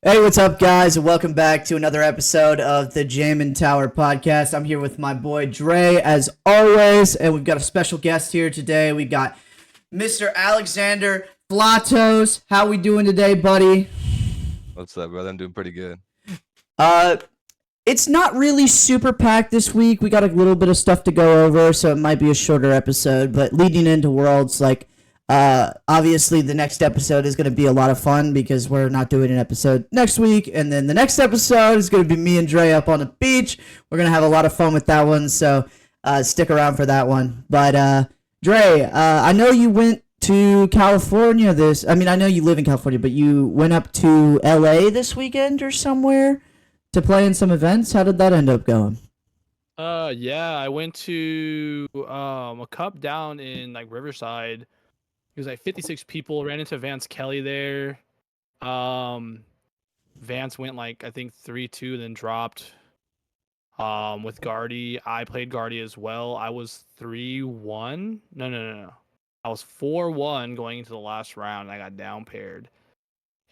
Hey, what's up, guys? And welcome back to another episode of the Jammin' Tower podcast. I'm here with my boy Dre, as always, and we've got a special guest here today. We got Mr. Alexander Flatos. How we doing today, buddy? What's up, brother? I'm doing pretty good. Uh, it's not really super packed this week. We got a little bit of stuff to go over, so it might be a shorter episode. But leading into Worlds, obviously the next episode is going to be a lot of fun because we're not doing an episode next week, and then the next episode is going to be me and Dre up on the beach. We're going to have a lot of fun with that one, so stick around for that one. But Dre, I know you went to California I know you live in California, but you went up to LA this weekend or somewhere to play in some events. How did that end up going? Yeah, I went to a cup down in Riverside. It was 56 people. Ran into Vance Kelly there. Vance went I think 3-2, then dropped. With Guardy, I played Guardy as well. I was 3-1. No. I was 4-1 going into the last round. I got down paired,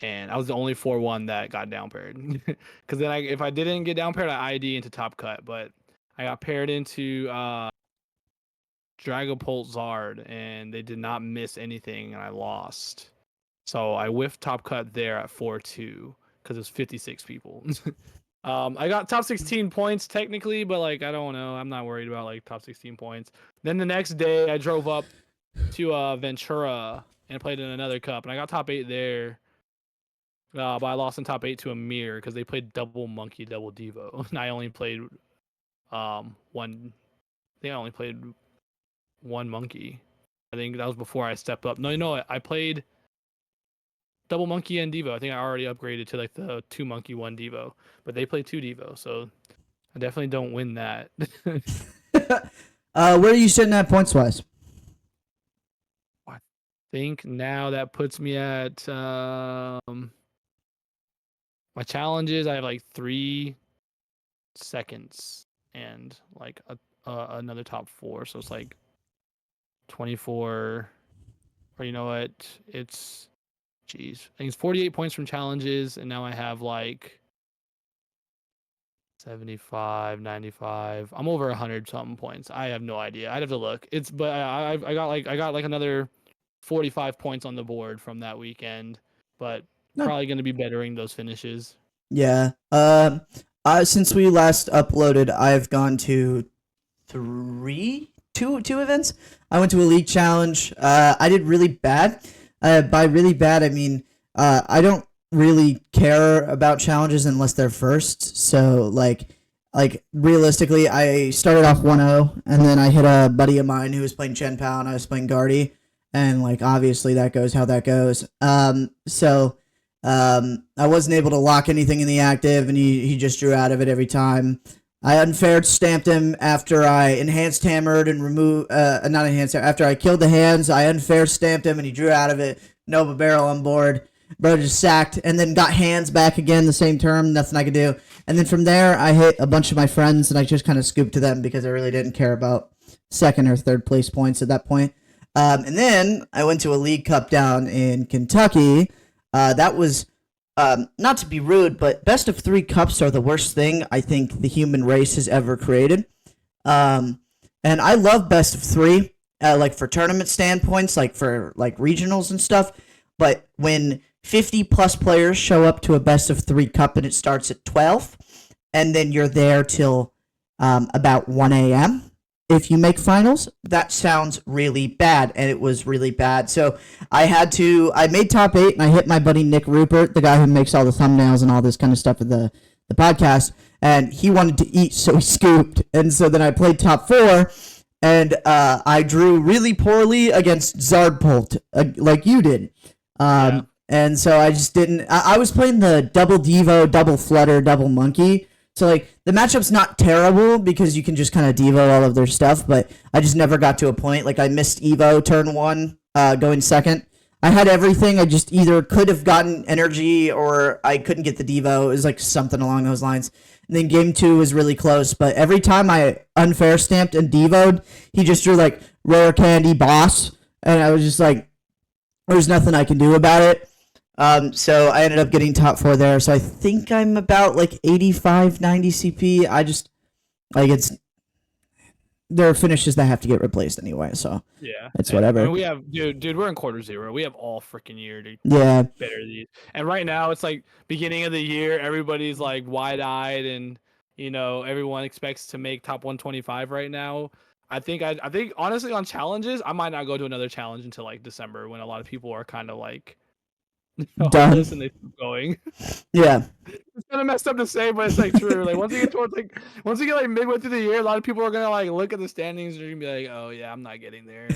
and I was the only 4-1 that got down paired. Because then if I didn't get down paired, I ID into top cut, but I got paired into Dragapult Zard, and they did not miss anything, and I lost. So I whiffed top cut there at 4-2 because it was 56 people. I got top 16 points technically, but I don't know. I'm not worried about top 16 points. Then the next day I drove up to Ventura and played in another cup, and I got top 8 there. But I lost in top 8 to Amir because they played double monkey, double Devo, and I only played one. I think I only played one monkey. I think that was before I stepped up. No, I played double monkey and Devo. I think I already upgraded to the 2 monkey, 1 Devo, but they play 2 Devo, so I definitely don't win that. Where are you sitting at points wise? I think now that puts me at my challenges. I have 3 seconds and another top 4, so it's 24, or you know what? It's, I think it's 48 points from challenges, and now I have 75, 95. I'm over 100 something points. I have no idea. I'd have to look. But I got another 45 points on the board from that weekend, but probably going to be bettering those finishes. Yeah. Since we last uploaded, I've gone to two events. I went to a league challenge. I did really bad. By really bad, I mean I don't really care about challenges unless they're first. So realistically, I started off 1-0, and then I hit a buddy of mine who was playing Chen Pao, and I was playing Guardy, and obviously that goes how that goes. I wasn't able to lock anything in the active, and he just drew out of it every time. I unfair stamped him after I enhanced hammered and removed, not enhanced, after I killed the hands. I unfair stamped him and he drew out of it. Nova barrel on board. Bro just sacked and then got hands back again the same turn. Nothing I could do. And then from there, I hit a bunch of my friends and I just kind of scooped to them because I really didn't care about second or third place points at that point. And then I went to a league cup down in Kentucky. That was not to be rude, but best of 3 cups are the worst thing I think the human race has ever created. And I love best of 3, for tournament standpoints, for regionals and stuff. But when 50 plus players show up to a best of 3 cup and it starts at 12, and then you're there till about 1 a.m. if you make finals, that sounds really bad, and it was really bad. So I made top 8, and I hit my buddy Nick Rupert, the guy who makes all the thumbnails and all this kind of stuff for the podcast, and he wanted to eat, so he scooped. And so then I played top 4, and I drew really poorly against Zardpult, like you did. Yeah. And so I just didn't. I was playing the double Devo, double Flutter, double Monkey. So the matchup's not terrible because you can just kind of Devo all of their stuff, but I just never got to a point. I missed Evo turn 1, going second. I had everything. I just either could have gotten energy or I couldn't get the Devo. It was something along those lines. And then game 2 was really close, but every time I unfair stamped and Devo'd, he just drew rare candy boss, and I was just there's nothing I can do about it. So I ended up getting top 4 there. So I think I'm about like 85, 90 CP. I just like there are finishes that have to get replaced anyway. So Yeah, it's and I whatever. mean, we have dude, we're in quarter zero. We have all freaking year to Yeah. better these. And right now, it's like beginning of the year. Everybody's like wide eyed, and everyone expects to make top 125 right now. I think honestly on challenges, I might not go to another challenge until like December when a lot of people are kind of like Done. hopeless and they keep going. Yeah. It's kind of messed up to say, but it's like true. Like once you get like midway through the year, a lot of people are gonna like look at the standings and they're gonna be like, oh yeah, I'm not getting there.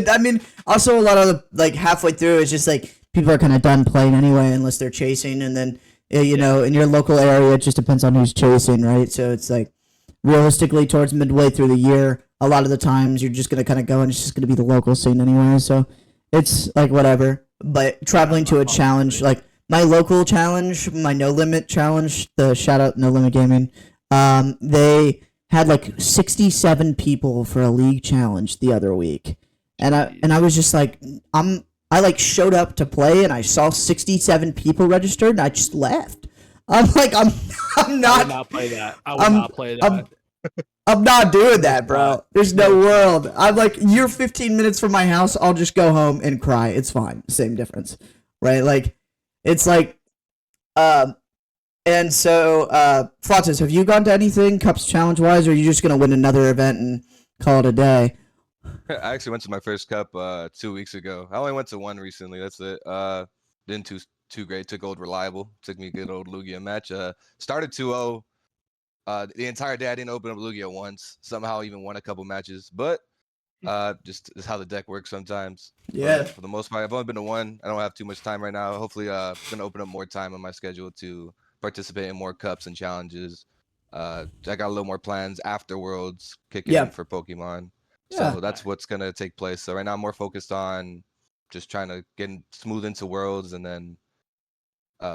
I mean, also a lot of the like halfway through, it's just like people are kind of done playing anyway, unless they're chasing, and then you know, in your local area, it just depends on who's chasing, right? So it's like realistically, towards midway through the year, a lot of the times you're just gonna kind of go, and it's just gonna be the local scene anyway. So it's like whatever. But traveling to a challenge, like my local challenge, my No Limit challenge, the shout out No Limit Gaming, they had like 67 people for a league challenge the other week. And I was just like, I like showed up to play and I saw 67 people registered and I just left. I'm like, I'm I not. would not play that. I would not play that. I'm not doing that, bro. There's no world. I'm like, you're 15 minutes from my house. I'll just go home and cry. It's fine. Same difference, right? Like, it's like, and so, Flatus, have you gone to anything Cups challenge wise, or are you just gonna win another event and call it a day? I actually went to my first cup 2 weeks ago. I only went to one recently. That's it. Didn't too great. Took old reliable. Took me a good old Lugia match. Started 2-0. The entire day I didn't open up Lugia once. Somehow even won a couple matches. But just is how the deck works sometimes. Yeah. But for the most part, I've only been to one. I don't have too much time right now. Hopefully, gonna open up more time on my schedule to participate in more cups and challenges. I got a little more plans after Worlds kicking in for Pokemon. Yeah. So that's what's gonna take place. So right now I'm more focused on just trying to get smooth into Worlds and then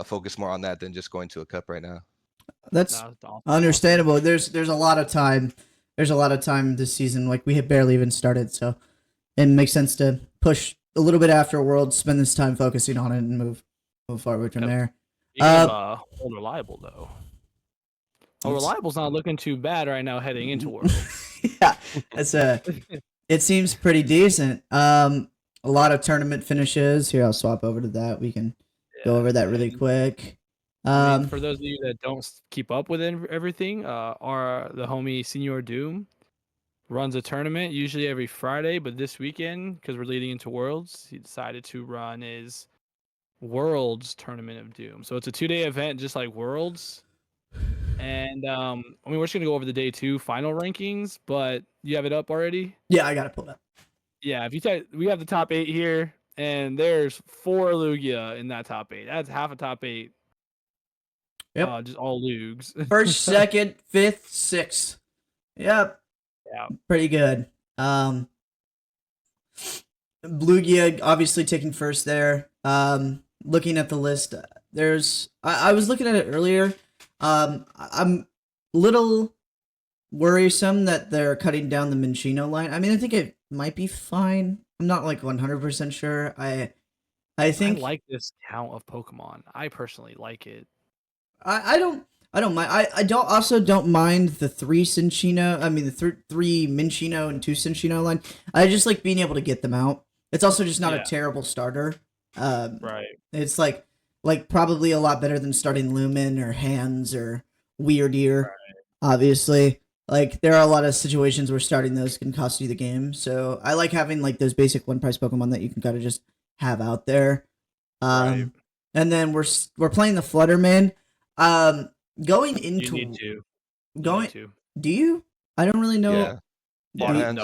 focus more on that than just going to a cup right now. That's understandable. There's a lot of time. There's a lot of time this season. Like we had barely even started, so it makes sense to push a little bit after Worlds, spend this time focusing on it, and move forward from there. Hold reliable though. Reliable's not looking too bad right now heading into Worlds. Yeah, it seems pretty decent. A lot of tournament finishes. Here, I'll swap over to that. We can go over that really quick. For those of you that don't keep up with everything, the homie Senior Doom runs a tournament usually every Friday, but this weekend, because we're leading into Worlds, he decided to run his Worlds Tournament of Doom. So it's a 2-day event, just like Worlds. And I mean, we're just gonna go over the day 2 final rankings, but you have it up already? Yeah, I got it pulled up. Yeah, if you we have the top 8 here, and there's 4 Lugia in that top 8. That's half a top 8. Yep. Just all Lugs. First, second, fifth, sixth. Yep. Yeah. Pretty good. Lugia obviously taking first there. Looking at the list, I was looking at it earlier. I'm a little worrisome that they're cutting down the Minchino line. I mean, I think it might be fine. I'm not like 100% sure. I think I like this count of Pokemon. I personally like it. I don't mind. I don't mind the 3 Cinccino. I mean the 3 Minchino and 2 Cinccino line. I just like being able to get them out. It's also just not a terrible starter. Right. It's like probably a lot better than starting Lumen or Hands or Weirdeer. Right. Obviously, like there are a lot of situations where starting those can cost you the game. So I like having like those basic 1 price Pokemon that you can kind of just have out there. Right. And then we're playing the Flutterman. Going into you need to. going. Do you? I don't really know. Yeah.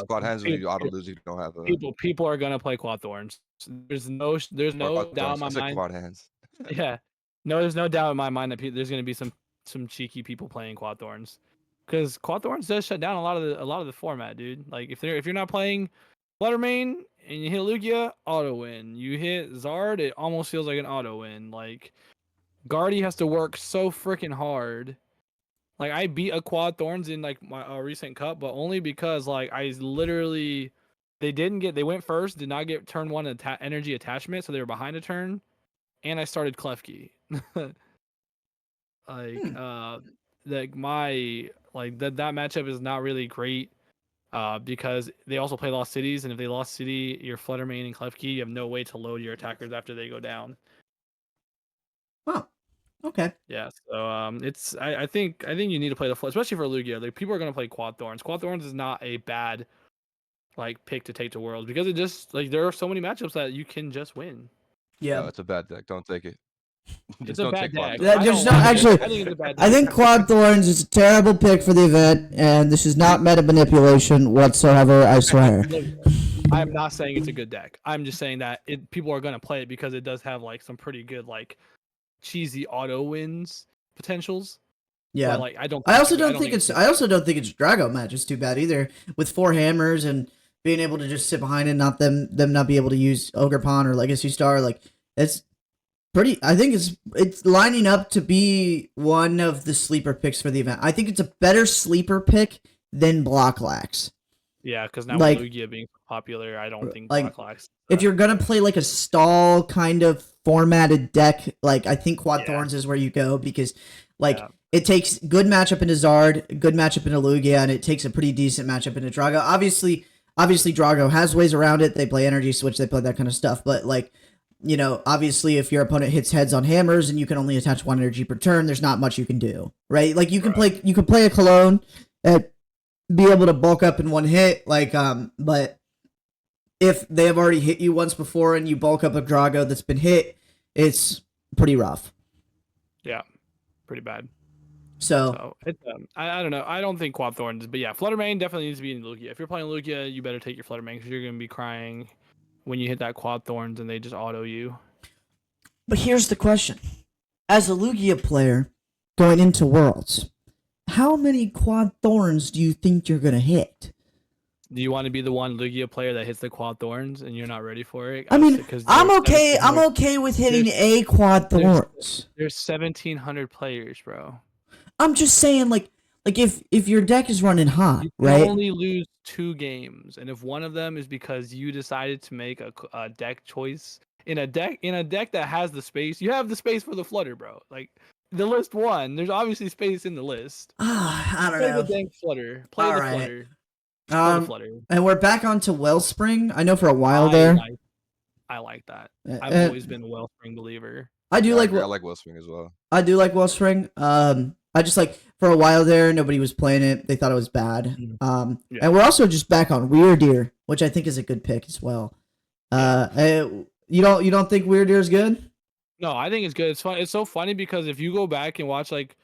Quad hands when you auto lose, you don't have a... People are gonna play Quad Thorns. There's no doubt in my mind. Quad hands. Yeah, no, there's no doubt in my mind that there's gonna be some cheeky people playing Quad Thorns, because Quad Thorns does shut down a lot of the format, dude. Like if you're not playing Fluttermane and you hit Lugia, auto win. You hit Zard, it almost feels like an auto win. Like Guardy has to work so freaking hard. Like I beat a Quad Thorns in like my recent cup, but only because like I literally they went first, did not get turn 1 energy attachment, so they were behind a turn, and I started Klefki. Like like my like that matchup is not really great because they also play Lost Cities, and if they Lost City your Flutter Mane and Klefki, you have no way to load your attackers after they go down. Oh, okay. Yeah, so it's I think you need to play the especially for Lugia. Like people are gonna play Quad Thorns. Quad Thorns is not a bad like pick to take to Worlds because it just like there are so many matchups that you can just win. No, Yeah. it's a bad deck. Don't take it. It's Just a don't bad take Quad deck. Thorns. I There's don't no like it. actually. I think it's a bad I deck. think Quad Thorns is a terrible pick for the event, and this is not meta manipulation whatsoever. I swear. Look, I am not saying it's a good deck. I'm just saying that people are gonna play it because it does have like some pretty good like cheesy auto wins potentials. Yeah. But like I don't. I also think don't think it's. I also don't think its Drago match is too bad either. With 4 hammers and being able to just sit behind and not them not be able to use Ogre Pawn or Legacy Star, like it's pretty. I think it's lining up to be one of the sleeper picks for the event. I think it's a better sleeper pick than Blocklax. Yeah, because now Like- with Lugia being popular, I don't think like, Blacklax. If you're gonna play like a stall kind of formatted deck, like I think Quad Yeah. Thorns is where you go because like Yeah. it takes good matchup into Zard, good matchup into Lugia, and it takes a pretty decent matchup into Drago. Obviously Drago has ways around it. They play energy switch, they play that kind of stuff, but like obviously if your opponent hits heads on hammers and you can only attach 1 energy per turn, there's not much you can do, right? Like you can play a Cologne and be able to bulk up in 1 hit, like but if they have already hit you once before and you bulk up a Drago that's been hit, it's pretty rough. Yeah, pretty bad. So So it's, I don't know. I don't think Quad Thorns, but yeah, Flutter Mane definitely needs to be in Lugia. If you're playing Lugia, you better take your Flutter Mane because you're gonna be crying when you hit that Quad Thorns and they just auto you. but here's the question. As a Lugia player going into Worlds, how many Quad Thorns do you think you're going to hit? Do you want to be the one Lugia player that hits the Quad Thorns and you're not ready for it? I mean, I'm okay. I'm 1,700 okay with hitting there's- a Quad Thorns. There's 1,700 players, bro. I'm just saying, like if your deck is running hot, You can right? only lose 2 games, and if one of them is because you decided to make a deck choice in a deck that has the space, you have the space for the Flutter, bro. Like the list one, there's obviously space in the list. I don't Play know. the dang Flutter. Play All the right. Flutter. Play the Flutter. And we're back onto Wellspring. I know for a while there. I like that. Uh, I've always been a Wellspring believer. I do Yeah, like I like Wellspring as well. I do like Wellspring. I just like for a while there, nobody was playing it. They thought it was bad. Yeah. And we're also just back on Weird Ear, which I think is a good pick as well. You don't think Weird Ear is good? No, I think it's good. It's fun. It's so funny because if you go back and watch like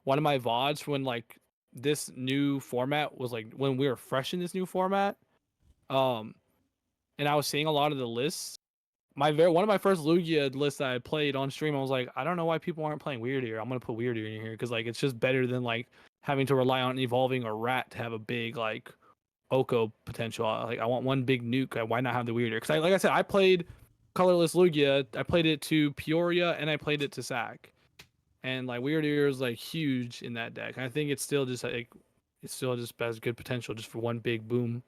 one of my VODs when like this new format was like when we were fresh in this new format, and I was seeing a lot of the lists. One of my first Lugia lists that I played on stream, I was like, I don't know why people aren't playing Weird Ear. I'm gonna put Weird Ear in here because like it's just better than like having to rely on evolving a rat to have a big like Oko potential. Like I want one big nuke. Why not have the Weird Ear? Because like I said, I played colorless Lugia. I played it to Peoria and I played it to Sac, and like Weird Ear is like huge in that deck. I think it's still just like it still just has good potential just for one big boom.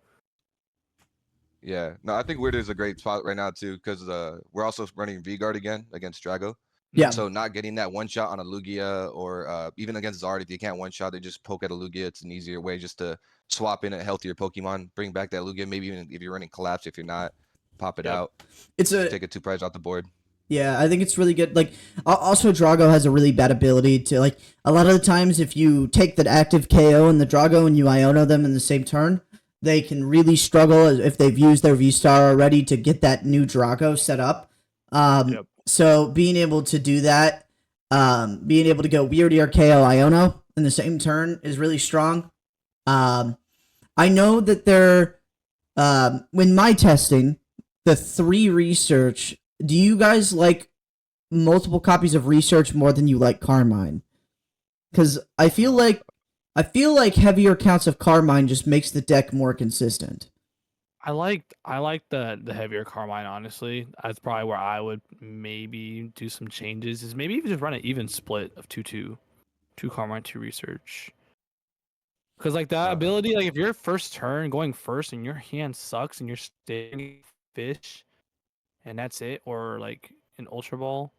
Yeah, no, I think Weird is a great spot right now too because we're also running V-Guard again against Drago. Yeah. So not getting that one shot on a Lugia or even against Zard, if you can't one shot, they just poke at a Lugia. It's an easier way just to swap in a healthier Pokemon, bring back that Lugia. Maybe even if you're running Collapse, if you're not, pop it out. Take a 2 prize off the board. Yeah, I think it's really good. Like, also Drago has a really bad ability to, like, a lot of the times if you take the active KO and the Drago and you Iono them in the same turn, they can really struggle if they've used their V-Star already to get that new Drago set up. So being able to do that, being able to go Weird Ear KO Iono in the same turn is really strong. I know that when my testing, the 3 research, do you guys like multiple copies of research more than you like Carmine? Because I feel like heavier counts of Carmine just makes the deck more consistent. I like the heavier Carmine, honestly. That's probably where I would maybe do some changes. Is maybe even just run an even split of 2/2. 2 Carmine, 2 research. Because like that ability, like if your first turn going first and your hand sucks and you're staring fish and that's it, or like an Ultra Ball,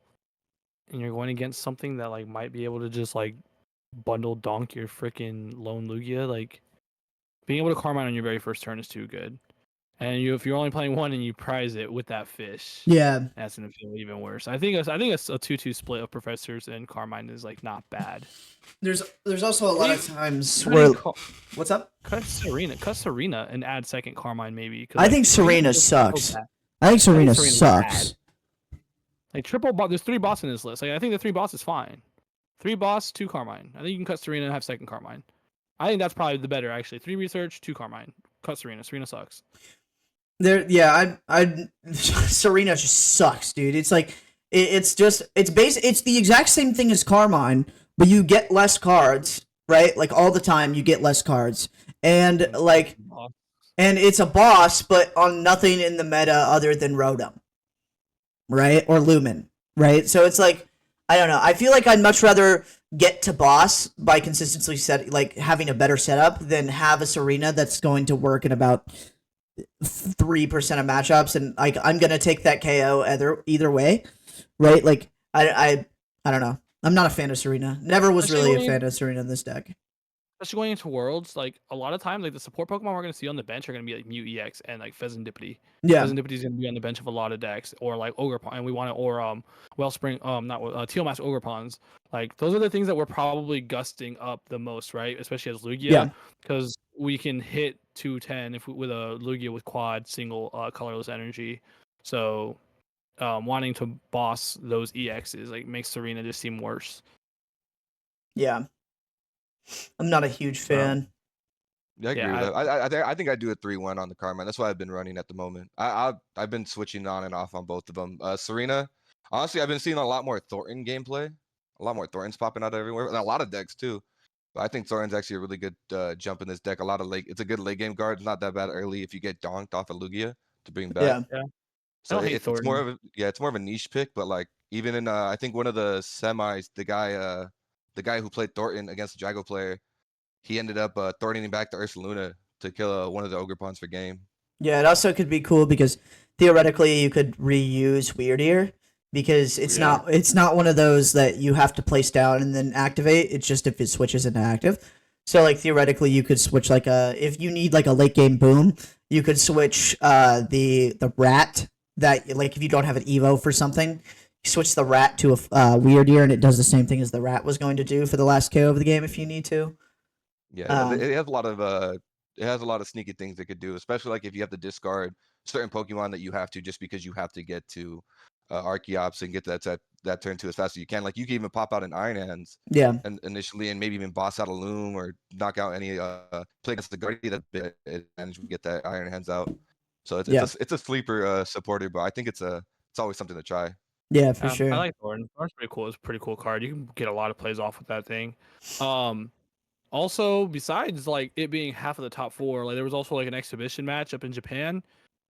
and you're going against something that like might be able to just like bundle donk your freaking lone Lugia, like being able to Carmine on your very first turn is too good. And if you're only playing one and you prize it with that fish, Yeah. that's gonna feel even worse. I think a 2-2 split of professors and Carmine is like not bad. There's also a lot of times Cutting where what's up? cut Serena and add second Carmine maybe. I think Serena sucks. I think Serena sucks. Like triple boss, there's 3 boss in this list. Like I think the 3 boss is fine. 3 boss, 2 Carmine. I think you can cut Serena and have second Carmine. I think that's probably the better actually. 3 research, 2 Carmine. Cut Serena. Serena sucks. Serena just sucks, dude. It's like it's the exact same thing as Carmine, but you get less cards, right? Like all the time you get less cards. And it's a boss, but on nothing in the meta other than Rotom. Right? Or Lumen. Right? So it's like, I don't know. I feel like I'd much rather get to boss by consistently having a better setup than have a Serena that's going to work in about 3% of matchups, and like I'm gonna take that KO either way, right? Like I don't know. I'm not a fan of Serena. Never was really a fan of Serena in this deck. Especially going into Worlds, like a lot of times, like the support Pokemon we're gonna see on the bench are gonna be like Mew EX and like Pheasantipity. Yeah, Pheasantipity is gonna be on the bench of a lot of decks, or like Ogerpon, and we want to, or Wellspring, not Tealmass Ogerpons. Like those are the things that we're probably gusting up the most, right? Especially as Lugia, because we can hit 210 with a Lugia with quad single colorless energy. So wanting to boss those EXs like makes Serena just seem worse. Yeah. I'm not a huge fan. Yeah, I agree with that. I think I do a 3-1 on the Carmine. That's what I've been running at the moment. I've been switching on and off on both of them. Serena, honestly, I've been seeing a lot more Thornton gameplay. A lot more Thorntons popping out everywhere, and a lot of decks too. But I think Thornton's actually a really good jump in this deck. It's a good late game guard. It's not that bad early if you get donked off of Lugia to bring back. Yeah. So it's more of a niche pick, but like even in I think one of the semis, the guy who played Thornton against the Drago player, he ended up Thorntoning back to Ursaluna to kill one of the Ogerpons for game. Yeah, it also could be cool because theoretically you could reuse Weird Ear because it's not one of those that you have to place down and then activate. It's just if it switches into active. So like theoretically you could switch if you need like a late game boom, you could switch the rat that like if you don't have an Evo for something. Switch the rat to a Weird Ear, and it does the same thing as the rat was going to do for the last KO of the game if you need to. Yeah, it has a lot of sneaky things it could do, especially like if you have to discard certain Pokemon that you have to just because you have to get to Archeops and get that turn 2 as fast as you can. Like you can even pop out an Iron Hands, initially, and maybe even boss out a Loom or knock out any play against the Guardian that and get that Iron Hands out. So it's a sleeper supporter, but I think it's always something to try. Yeah, for sure. I like Thornton. Thornton's pretty cool. It's a pretty cool card. You can get a lot of plays off with that thing. Also, besides like it being half of the top 4, like there was also like an exhibition match up in Japan.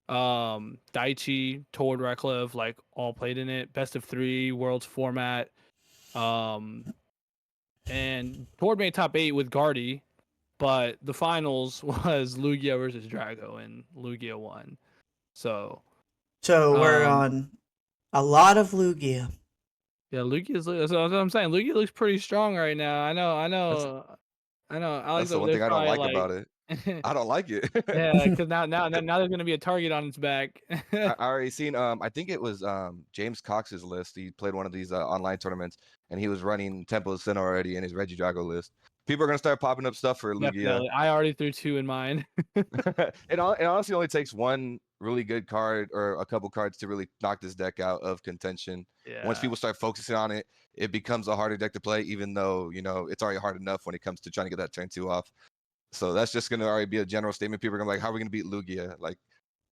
Daichi, Tord, Radcliffe, like all played in it. Best of 3 Worlds format. And Tord made top 8 with Guardy, but the finals was Lugia versus Drago, and Lugia won. So we're on a lot of Lugia. Yeah, that's what I'm saying. Lugia looks pretty strong right now. I know. That's the one thing I don't like about it. I don't like it. Yeah, because now there's gonna be a target on its back. I already seen. I think it was James Cox's list. He played one of these online tournaments, and he was running Temple of Sin already in his Regidrago list. People are gonna start popping up stuff for Lugia. Definitely. I already threw 2 in mine. It honestly only takes one really good card or a couple cards to really knock this deck out of contention. Yeah. Once people start focusing on it, it becomes a harder deck to play, even though it's already hard enough when it comes to trying to get that turn 2 off. So that's just gonna already be a general statement. People are gonna be like, how are we gonna beat Lugia? Like,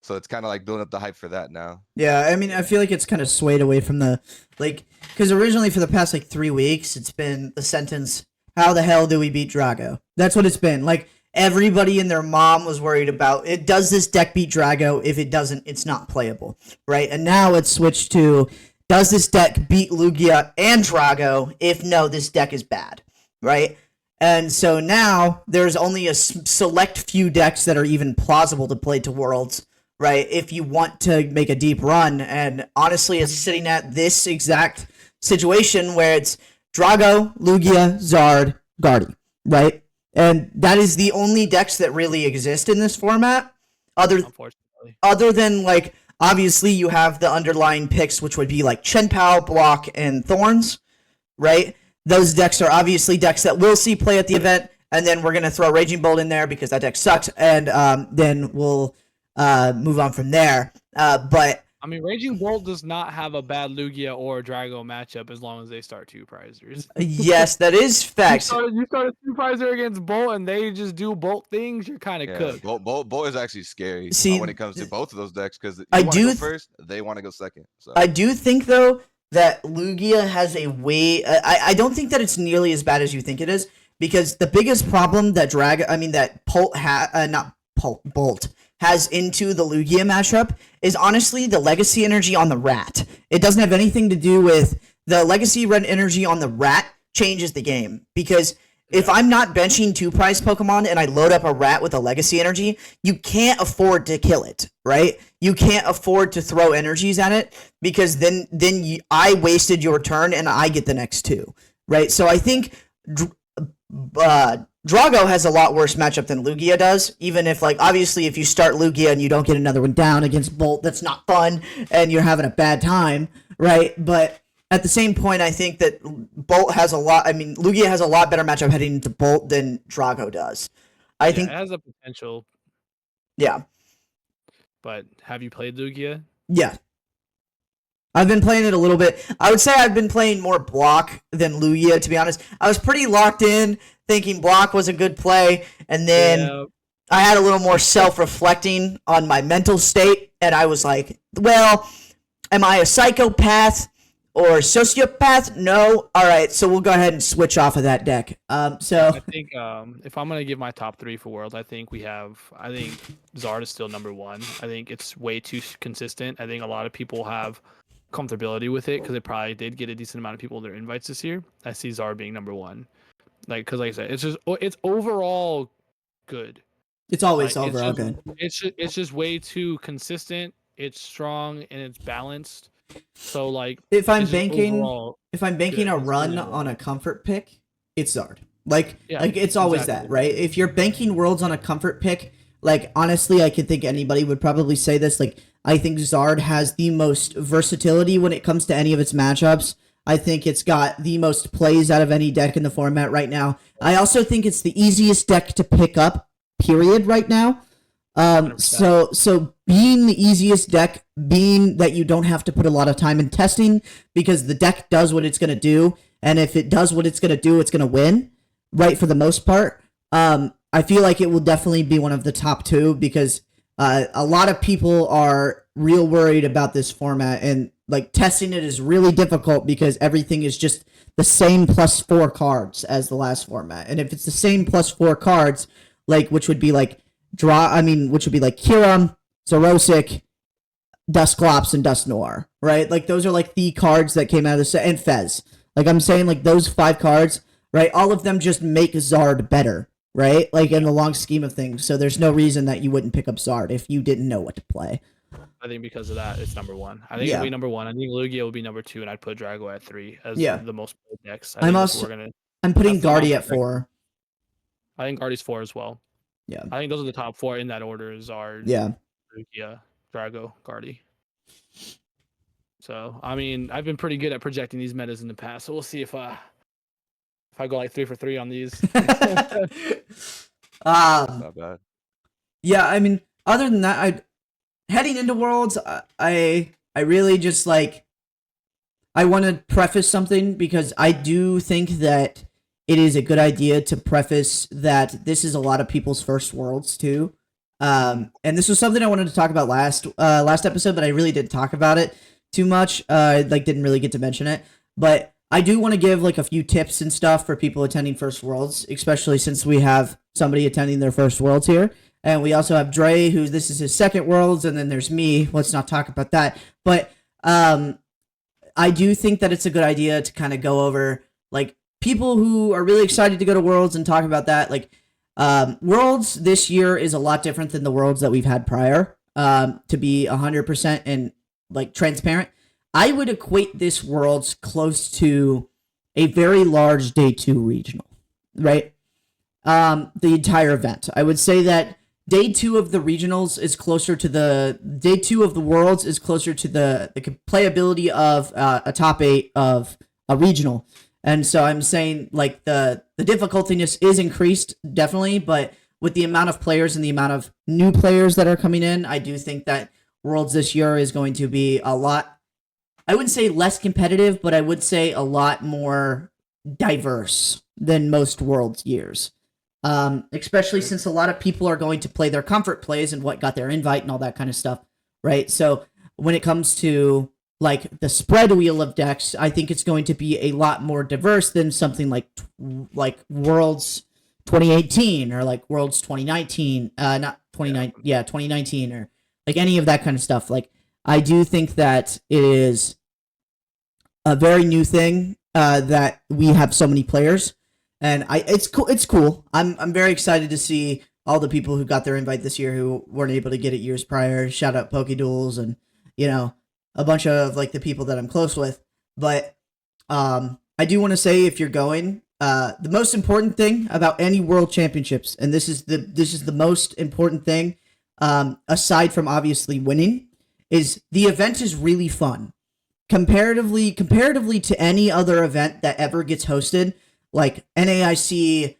so it's kind of like building up the hype for that now. Yeah, I mean, I feel like it's kind of swayed away from the because originally for the past 3 weeks, it's been the sentence, "How the hell do we beat Drago?" That's what it's been. Like everybody and their mom was worried about it. Does this deck beat Drago? If it doesn't, it's not playable, right? And now it's switched to, does this deck beat Lugia and Drago? If no, this deck is bad, right? And so now there's only a select few decks that are even plausible to play to Worlds, right? If you want to make a deep run, and honestly, it's sitting at this exact situation where it's Drago, Lugia, Zard, Guardy, right? And that is the only decks that really exist in this format. Unfortunately. Other than, like, obviously you have the underlying picks, which would be like Chen Pao, Block, and Thorns, right? Those decks are obviously decks that we'll see play at the event, and then we're going to throw Raging Bolt in there because that deck sucks, and then we'll move on from there. But I mean, Raging Bolt does not have a bad Lugia or Drago matchup as long as they start two prizers. yes, that is facts. You start a two prizer against Bolt and they just do Bolt things, you're kind of cooked. Bolt is actually scary See, when it comes to both of those decks because I want to do go first, they want to go second. So. I do think, though, that Lugia has a way... I don't think that it's nearly as bad as you think it is, because the biggest problem that Bolt has into the Lugia matchup is honestly the legacy energy on the rat. It doesn't have anything to do with the legacy energy on the rat changes the game, because if I'm not benching two prize Pokemon and I load up a rat with a legacy energy, you can't afford to kill it, right? You can't afford to throw energies at it, because then I wasted your turn and I get the next two, right? So I think Drago has a lot worse matchup than Lugia does, even if, like, obviously if you start Lugia and you don't get another one down against Bolt, that's not fun and you're having a bad time, right? But at the same point, I think that Lugia has a lot better matchup heading into Bolt than Drago does. I think it has a potential. Yeah. But have you played Lugia? Yeah. I've been playing it a little bit. I would say I've been playing more Block than Lugia, to be honest. I was pretty locked in, thinking Block was a good play, and then I had a little more self-reflecting on my mental state, and I was like, well, am I a psychopath or sociopath? No. All right, so we'll go ahead and switch off of that deck. I think if I'm gonna give my top three for Worlds, I think Zard is still number one. I think it's way too consistent. I think a lot of people have comfortability with it because it probably did get a decent amount of people their invites this year. I see Zard being number one, because like I said, it's overall good. It's always overall good. It's just way too consistent. It's strong and it's balanced. So like, if I'm banking a run on a comfort pick, it's Zard. It's always that, right? If you're banking Worlds on a comfort pick, like, honestly, I could think anybody would probably say this. Like, I think Zard has the most versatility when it comes to any of its matchups. I think it's got the most plays out of any deck in the format right now. I also think it's the easiest deck to pick up, period, right now. So being the easiest deck, being that you don't have to put a lot of time in testing, because the deck does what it's going to do, and if it does what it's going to do, it's going to win, right, for the most part. I feel like it will definitely be one of the top two, because a lot of people are real worried about this format, and like testing it is really difficult because everything is just the same +4 cards as the last format. And if it's the same +4 cards, like, which would be like Kiram, Zorosic, Dusclops, and Dusknoir, right? Like, those are like the cards that came out of the set, and Fez. Like, I'm saying, like, those 5 cards, right? All of them just make Zard better, right? Like, in the long scheme of things. So there's no reason that you wouldn't pick up Zard if you didn't know what to play. I think because of that, it's number one. I think it'll be number one. I think Lugia will be number 2, and I'd put Drago at 3 as the most played decks. I'm putting Guardy at 4. I think Guardy's 4 as well. Yeah. I think those are the top 4 in that order. Zard, Lugia, Drago, Guardy. So, I mean, I've been pretty good at projecting these metas in the past. So we'll see if I go like 3 for 3 on these. Not bad. Yeah, I mean, other than that, heading into Worlds, I really just, like, I want to preface something, because I do think that it is a good idea to preface that this is a lot of people's first Worlds too. And this was something I wanted to talk about last episode, but I really didn't talk about it too much. Didn't really get to mention it, but I do want to give like a few tips and stuff for people attending first Worlds, especially since we have somebody attending their first Worlds here. And we also have Dre, this is his second Worlds, and then there's me. Let's not talk about that. But I do think that it's a good idea to kind of go over, like, people who are really excited to go to Worlds and talk about that. Like, Worlds this year is a lot different than the Worlds that we've had prior, to be 100% and, like, transparent. I would equate this Worlds close to a very large day 2 regional, right? The entire event. I would say that day 2 of the regionals is closer to the day 2 of the Worlds is closer to the playability of a top 8 of a regional. And so I'm saying like the difficultiness is increased definitely, but with the amount of players and the amount of new players that are coming in, I do think that Worlds this year is going to be a lot, I wouldn't say less competitive, but I would say a lot more diverse than most Worlds years. Especially since a lot of people are going to play their comfort plays and what got their invite and all that kind of stuff, right? So when it comes to like the spread wheel of decks, I think it's going to be a lot more diverse than something like Worlds 2018 or like Worlds 2019, not 2019, yeah, 2019 or like any of that kind of stuff. Like I do think that it is a very new thing that we have so many players. And it's cool. It's cool. I'm very excited to see all the people who got their invite this year who weren't able to get it years prior. Shout out Pokeduels and a bunch of like the people that I'm close with. But I do want to say if you're going, the most important thing about any World Championships, and this is the most important thing, aside from obviously winning, is the event is really fun. Comparatively to any other event that ever gets hosted, like NAIC,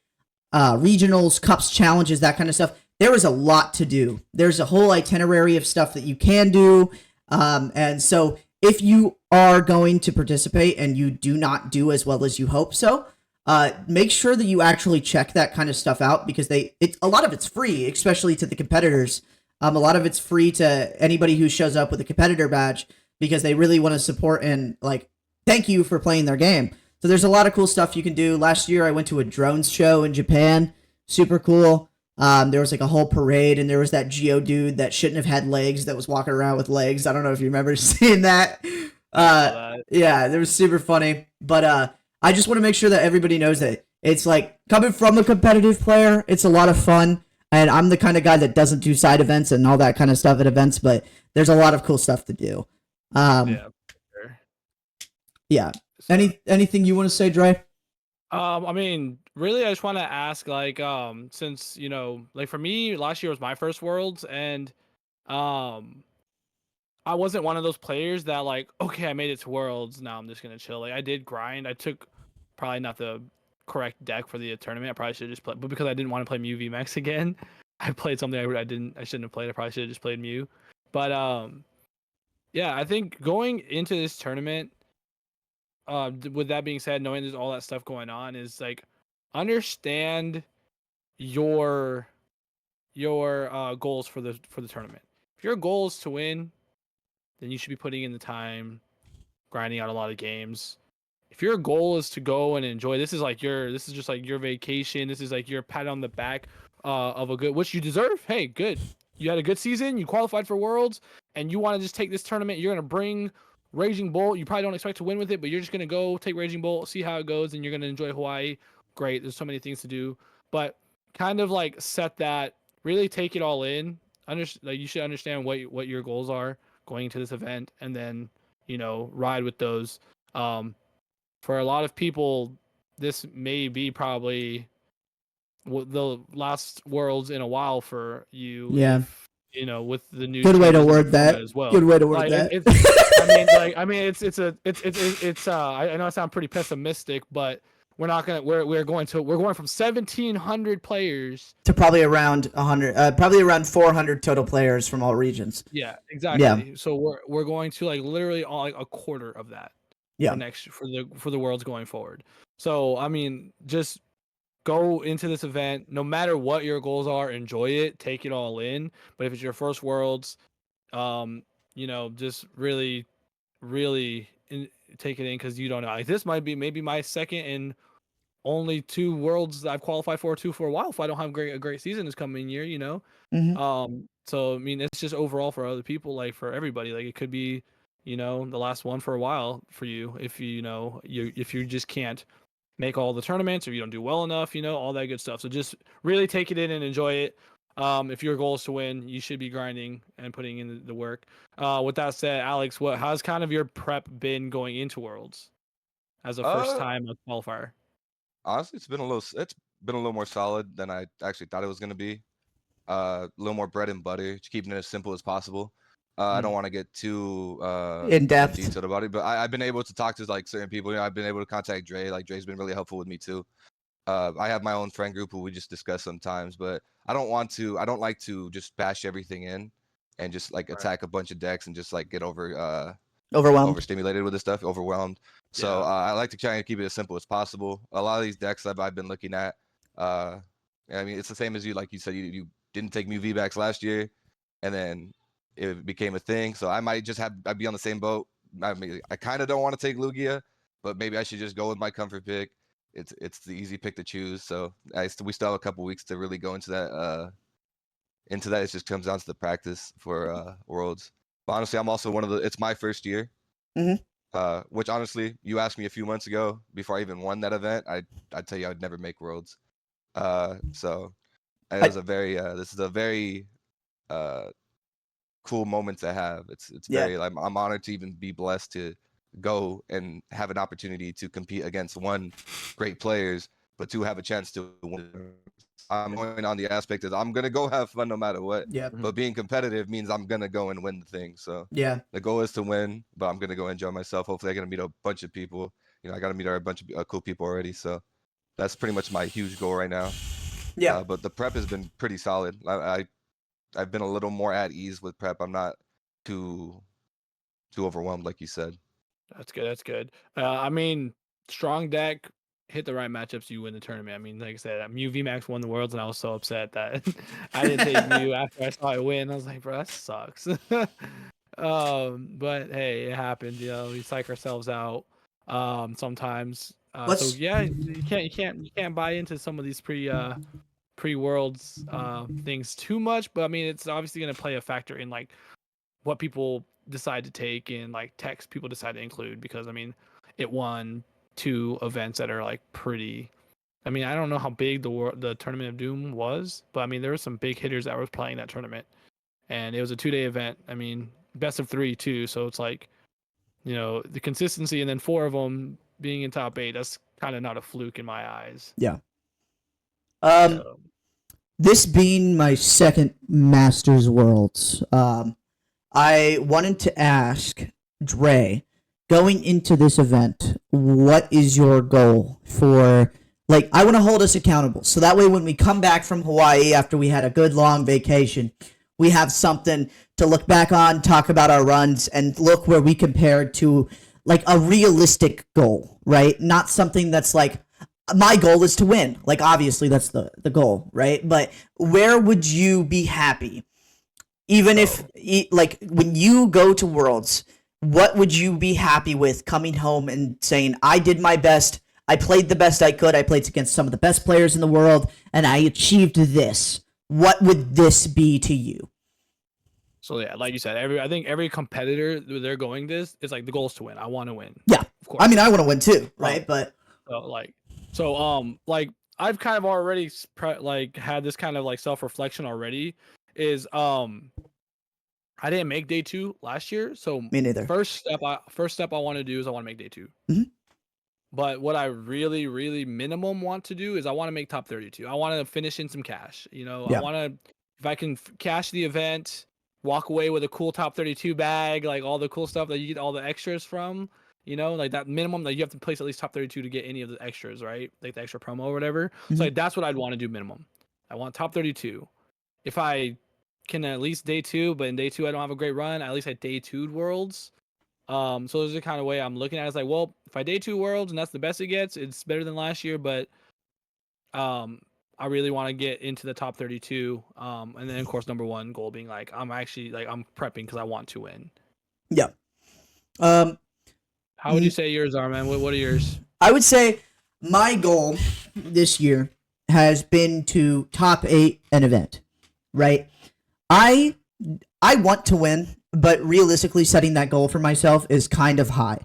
regionals, cups, challenges, that kind of stuff, there is a lot to do. There's a whole itinerary of stuff that you can do. And so if you are going to participate and you do not do as well as you hope so, make sure that you actually check that kind of stuff out because a lot of it's free, especially to the competitors. A lot of it's free to anybody who shows up with a competitor badge because they really want to support and like thank you for playing their game. So there's a lot of cool stuff you can do. Last year I went to a drones show in Japan. Super cool. There was like a whole parade and there was that Geo dude that shouldn't have had legs that was walking around with legs. I don't know if you remember seeing that. Yeah, it was super funny. But I just want to make sure that everybody knows that it's like coming from a competitive player, it's a lot of fun. And I'm the kind of guy that doesn't do side events and all that kind of stuff at events, but there's a lot of cool stuff to do. Yeah. Sure. Yeah. Anything you want to say, Dre? I mean, really, I just want to ask, like, since like for me, last year was my first Worlds, and I wasn't one of those players that like, okay, I made it to Worlds, now I'm just gonna chill. Like, I did grind. I took probably not the correct deck for the tournament. I probably should have just played, but because I didn't want to play Mew VMAX again, I played something I shouldn't have played. I probably should have just played Mew. But yeah, I think going into this tournament, with that being said, knowing there's all that stuff going on, is like understand your goals for the tournament. If your goal is to win, then you should be putting in the time, grinding out a lot of games. If your goal is to go and enjoy, this is just like your vacation. This is like your pat on the back of a good, which you deserve. Hey, good. You had a good season. You qualified for Worlds, and you want to just take this tournament. You're gonna bring Raging Bolt. You probably don't expect to win with it, but you're just gonna go take Raging Bolt, see how it goes, and you're gonna enjoy Hawaii. Great. There's so many things to do, but kind of like set that. Really take it all in. Like you should understand what your goals are going into this event, and then ride with those. For a lot of people, this may be probably the last Worlds in a while for you. Yeah. If, with the new Good way to changes in the word that. format as well. Good way to word Like, that. It's I know I sound pretty pessimistic, but we're not gonna we're going from 1,700 players to probably around 100, probably around 400 total players from all regions. Yeah, exactly. Yeah. So we're going to like literally all like a quarter of that. Yeah. For the Worlds going forward. So I mean, just go into this event, no matter what your goals are, enjoy it, take it all in. But if it's your first Worlds, just really, really take it in, because you don't know. Like, this might be maybe my second and only 2 Worlds that I've qualified for a while. If I don't have a great season this coming year, Mm-hmm. So I mean, it's just overall for other people, like for everybody, like it could be the last one for a while for you if if you just can't make all the tournaments, or you don't do well enough, all that good stuff. So just really take it in and enjoy it. If your goal is to win, you should be grinding and putting in the work. With that said, Alex, how's kind of your prep been going into Worlds as a first Uh, time qualifier? Honestly, it's been a little more solid than I actually thought it was gonna be. A little more bread and butter, just keeping it as simple as possible. I don't want to get too In depth. detailed about it, but I've been able to talk to like certain people. I've been able to contact Dre. Like Dre's been really helpful with me too. I have my own friend group who we just discuss sometimes, but I don't like to just bash everything in and just like Right. attack a bunch of decks and just like get Overwhelmed. overstimulated with this stuff, overwhelmed. So Yeah. I like to try and keep it as simple as possible. A lot of these decks that I've been looking at, I mean, it's the same as you. Like you said, you didn't take Mew V-Backs last year, and then it became a thing. So I might I'd be on the same boat. I mean, I kind of don't want to take Lugia, but maybe I should just go with my comfort pick. It's the easy pick to choose. So we still have a couple weeks to really go into that. Into that, it just comes down to the practice for Worlds. But honestly, I'm also it's my first year. Mhm. Which honestly, you asked me a few months ago before I even won that event, I'd tell you I'd never make Worlds. So this is a very cool moment to have. It's Yeah. very I'm honored to even be blessed to go and have an opportunity to compete against one, great players, but to have a chance to win. I'm going on the aspect of I'm gonna go have fun no matter what. Yeah. But being competitive means I'm gonna go and win the thing. So Yeah. the goal is to win, but I'm gonna go enjoy myself. Hopefully, I'm gonna meet a bunch of people. I gotta meet a bunch of cool people already. So that's pretty much my huge goal right now. Yeah. But the prep has been pretty solid. I've been a little more at ease with prep. I'm not too overwhelmed, like you said. That's good. That's good. I mean, strong deck, hit the right matchups, you win the tournament. I mean, like I said, Mew VMAX won the Worlds, and I was so upset that I didn't take Mew after I saw it win. I was like, bro, that sucks. But hey, it happened. We psych ourselves out sometimes. So yeah, you can't buy into some of these pre-worlds things too much. But I mean, it's obviously going to play a factor in like what people decide to take and like text people decide to include, because I mean it won 2 events that are like pretty. I mean, I don't know how big the Tournament of Doom was, but I mean there were some big hitters that were playing that tournament, and it was a 2-day event. I mean, best of 3 too, so it's like, the consistency, and then 4 of them being in top 8, that's kind of not a fluke in my eyes. Yeah. So, This being my second Masters Worlds, I wanted to ask Dre, going into this event, what is your goal for, like, I want to hold us accountable. So that way when we come back from Hawaii after we had a good long vacation, we have something to look back on, talk about our runs, and look where we compared to, like, a realistic goal, right? Not something that's like, my goal is to win. Like, obviously that's the goal, right? But where would you be happy? Even if, like, when you go to Worlds, what would you be happy with coming home and saying, I did my best, I played the best I could, I played against some of the best players in the world, and I achieved this. What would this be to you? So yeah, like you said, I think every competitor they're going this, it's like the goal is to win. I want to win. Yeah, Of course. I mean, I want to win too, right? But like I've kind of already had this kind of like self-reflection already. Is I didn't make day 2 last year, so me neither. first step I want to do is I want to make day 2. Mhm. But what I really, really minimum want to do is I want to make top 32. I want to finish in some cash. Yeah. I want to, if I can cash the event, walk away with a cool top 32 bag, like all the cool stuff that you get all the extras from, like that minimum that you have to place at least top 32 to get any of the extras, right? Like the extra promo or whatever. Mhm. So like, that's what I'd want to do minimum. I want top 32. If I can at least day 2, but in day 2 I don't have a great run, at least I day 2'd Worlds. So there's the kind of way I'm looking at it. It's like, well, if I day 2 Worlds and that's the best it gets, it's better than last year, but I really want to get into the top 32. And then of course number 1 goal being like I'm prepping because I want to win. Yeah. How would you say yours are, man? What are yours? I would say my goal this year has been to top 8 an event, right? I want to win, but realistically setting that goal for myself is kind of high.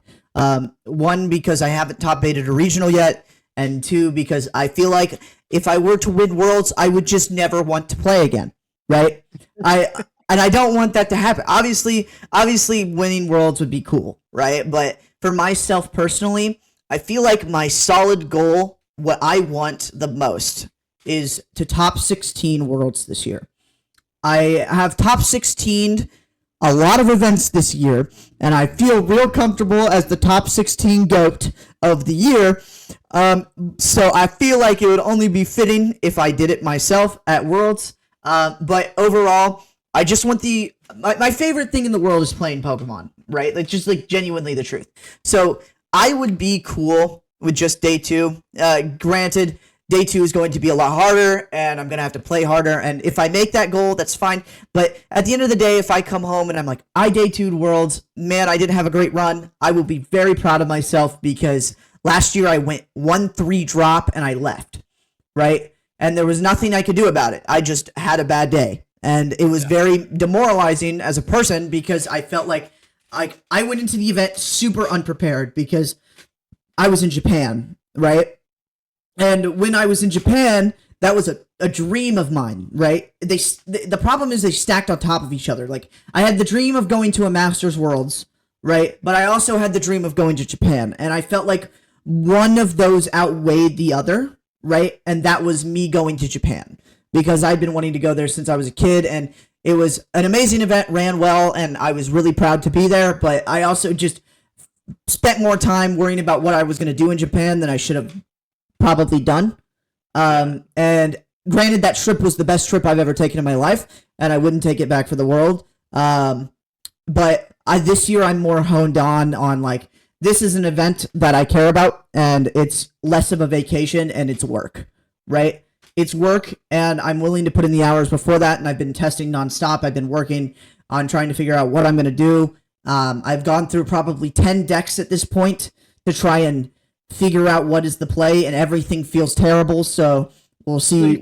1, because I haven't top 8'd a regional yet, and 2, because I feel like if I were to win Worlds, I would just never want to play again. right? I don't want that to happen. Obviously, winning worlds would be cool, right? But for myself personally, I feel like my solid goal, what I want the most, is to top 16 worlds this year. I have top 16 a lot of events this year, and I feel real comfortable as the top 16 GOAT of the year. So I feel like it would only be fitting if I did it myself at Worlds. But overall, I just want my favorite thing in the world is playing Pokemon, right? Like, just like genuinely the truth. So I would be cool with just day 2. Granted, day 2 is going to be a lot harder, and I'm going to have to play harder. And if I make that goal, that's fine. But at the end of the day, if I come home and I'm like, I day 2'd Worlds, man, I didn't have a great run, I will be very proud of myself because last year I went 1-3 drop and I left, right? And there was nothing I could do about it. I just had a bad day. And it was very demoralizing as a person because I felt like I went into the event super unprepared because I was in Japan, right? And when I was in Japan, that was a dream of mine, right? The problem is they stacked on top of each other. Like, I had the dream of going to a Masters Worlds, right? But I also had the dream of going to Japan. And I felt like one of those outweighed the other, right? And that was me going to Japan because I'd been wanting to go there since I was a kid. And it was an amazing event, ran well, and I was really proud to be there. But I also just spent more time worrying about what I was going to do in Japan than I should have probably done. And granted, that trip was the best trip I've ever taken in my life, and I wouldn't take it back for the world. But this year I'm more honed on like, this is an event that I care about, and it's less of a vacation, and it's work, right? It's work, and I'm willing to put in the hours before that, and I've been testing nonstop. I've been working on trying to figure out what I'm going to do. I've gone through probably 10 decks at this point to try and figure out what is the play, and everything feels terrible, so we'll see.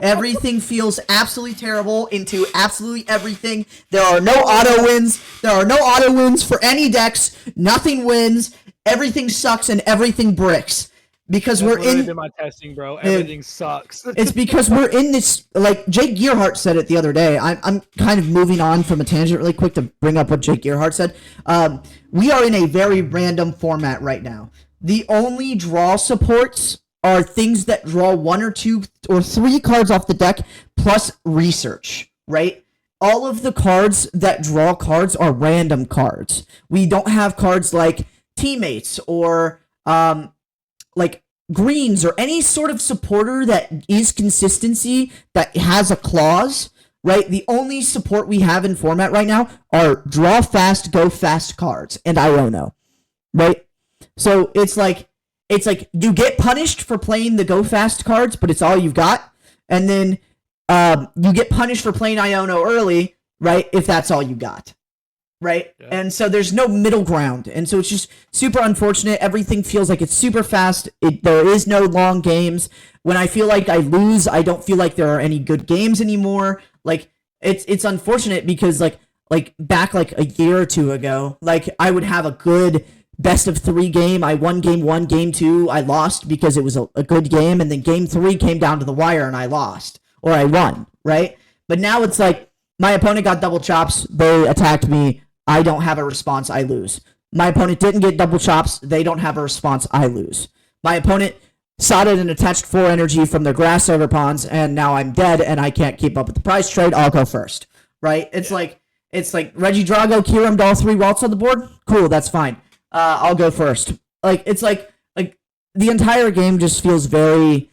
Everything feels absolutely terrible into absolutely everything. There are no auto wins. There are no auto wins for any decks. Nothing wins. Everything sucks and everything bricks. Because That's we're in my testing, bro. Everything sucks. It's because we're in this, like Jake Gearhart said it the other day. I'm kind of moving on from a tangent really quick to bring up what Jake Gearhart said. We are in a very random format right now. The only draw supports are things that draw 1 or 2 or 3 cards off the deck plus research, right? All of the cards that draw cards are random cards. We don't have cards like teammates or like greens or any sort of supporter that is consistency that has a clause, right? The only support we have in format right now are draw fast, go fast cards and Iono, right? So it's like you get punished for playing the go fast cards, but it's all you've got, and then you get punished for playing Iono early, right? If that's all you got. Right? Yeah. And so there's no middle ground. And so it's just super unfortunate. Everything feels like it's super fast. There is no long games. When I feel like I lose, I don't feel like there are any good games anymore. Like, it's unfortunate because like back like a year or 2 ago, like I would have a good best of 3 game. I won game 1, game 2, I lost because it was a good game, and then game 3 came down to the wire and I lost. Or I won, right? But now it's like my opponent got double chops, they attacked me, I don't have a response, I lose. My opponent didn't get double chops, they don't have a response, I lose. My opponent sodded and attached 4 energy from their grass server pawns, and now I'm dead and I can't keep up with the price trade, I'll go first. Right? It's like Reggie Drago, Kirim, all 3 Waltz on the board? Cool, that's fine. I'll go first. Like, it's like the entire game just feels very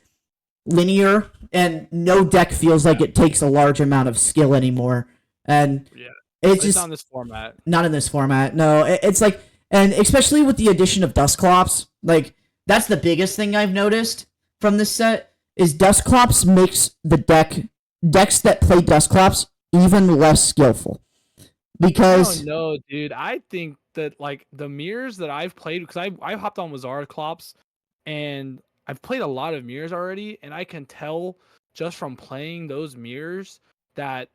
linear, and no deck feels like it takes a large amount of skill anymore. And it's just not in this format. Not in this format. No, it's like, and especially with the addition of Dusclops, like that's the biggest thing I've noticed from this set is Dusclops makes the decks that play Dusclops even less skillful. Because no, dude, I think that like the mirrors that I've played, because I hopped on Wizard Clops and I've played a lot of mirrors already, and I can tell just from playing those mirrors that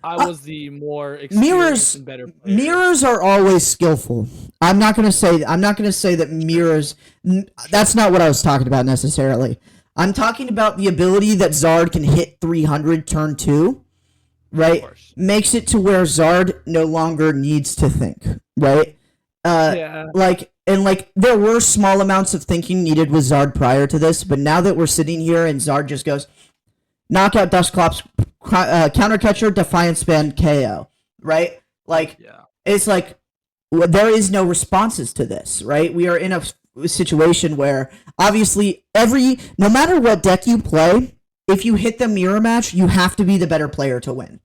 I was the more experienced and better player. Mirrors are always skillful. I'm not gonna say that mirrors. That's not what I was talking about necessarily. I'm talking about the ability that Zard can hit 300 turn 2, right? course. Makes it to where Zard no longer needs to think, right? Yeah. Like there were small amounts of thinking needed with Zard prior to this, but now that we're sitting here and Zard just goes knockout, Dusclops, counter catcher, defiance band, KO, right? Like Yeah. it's like there is no responses to this, right? We are in a situation where obviously no matter what deck you play, if you hit the mirror match, you have to be the better player to win,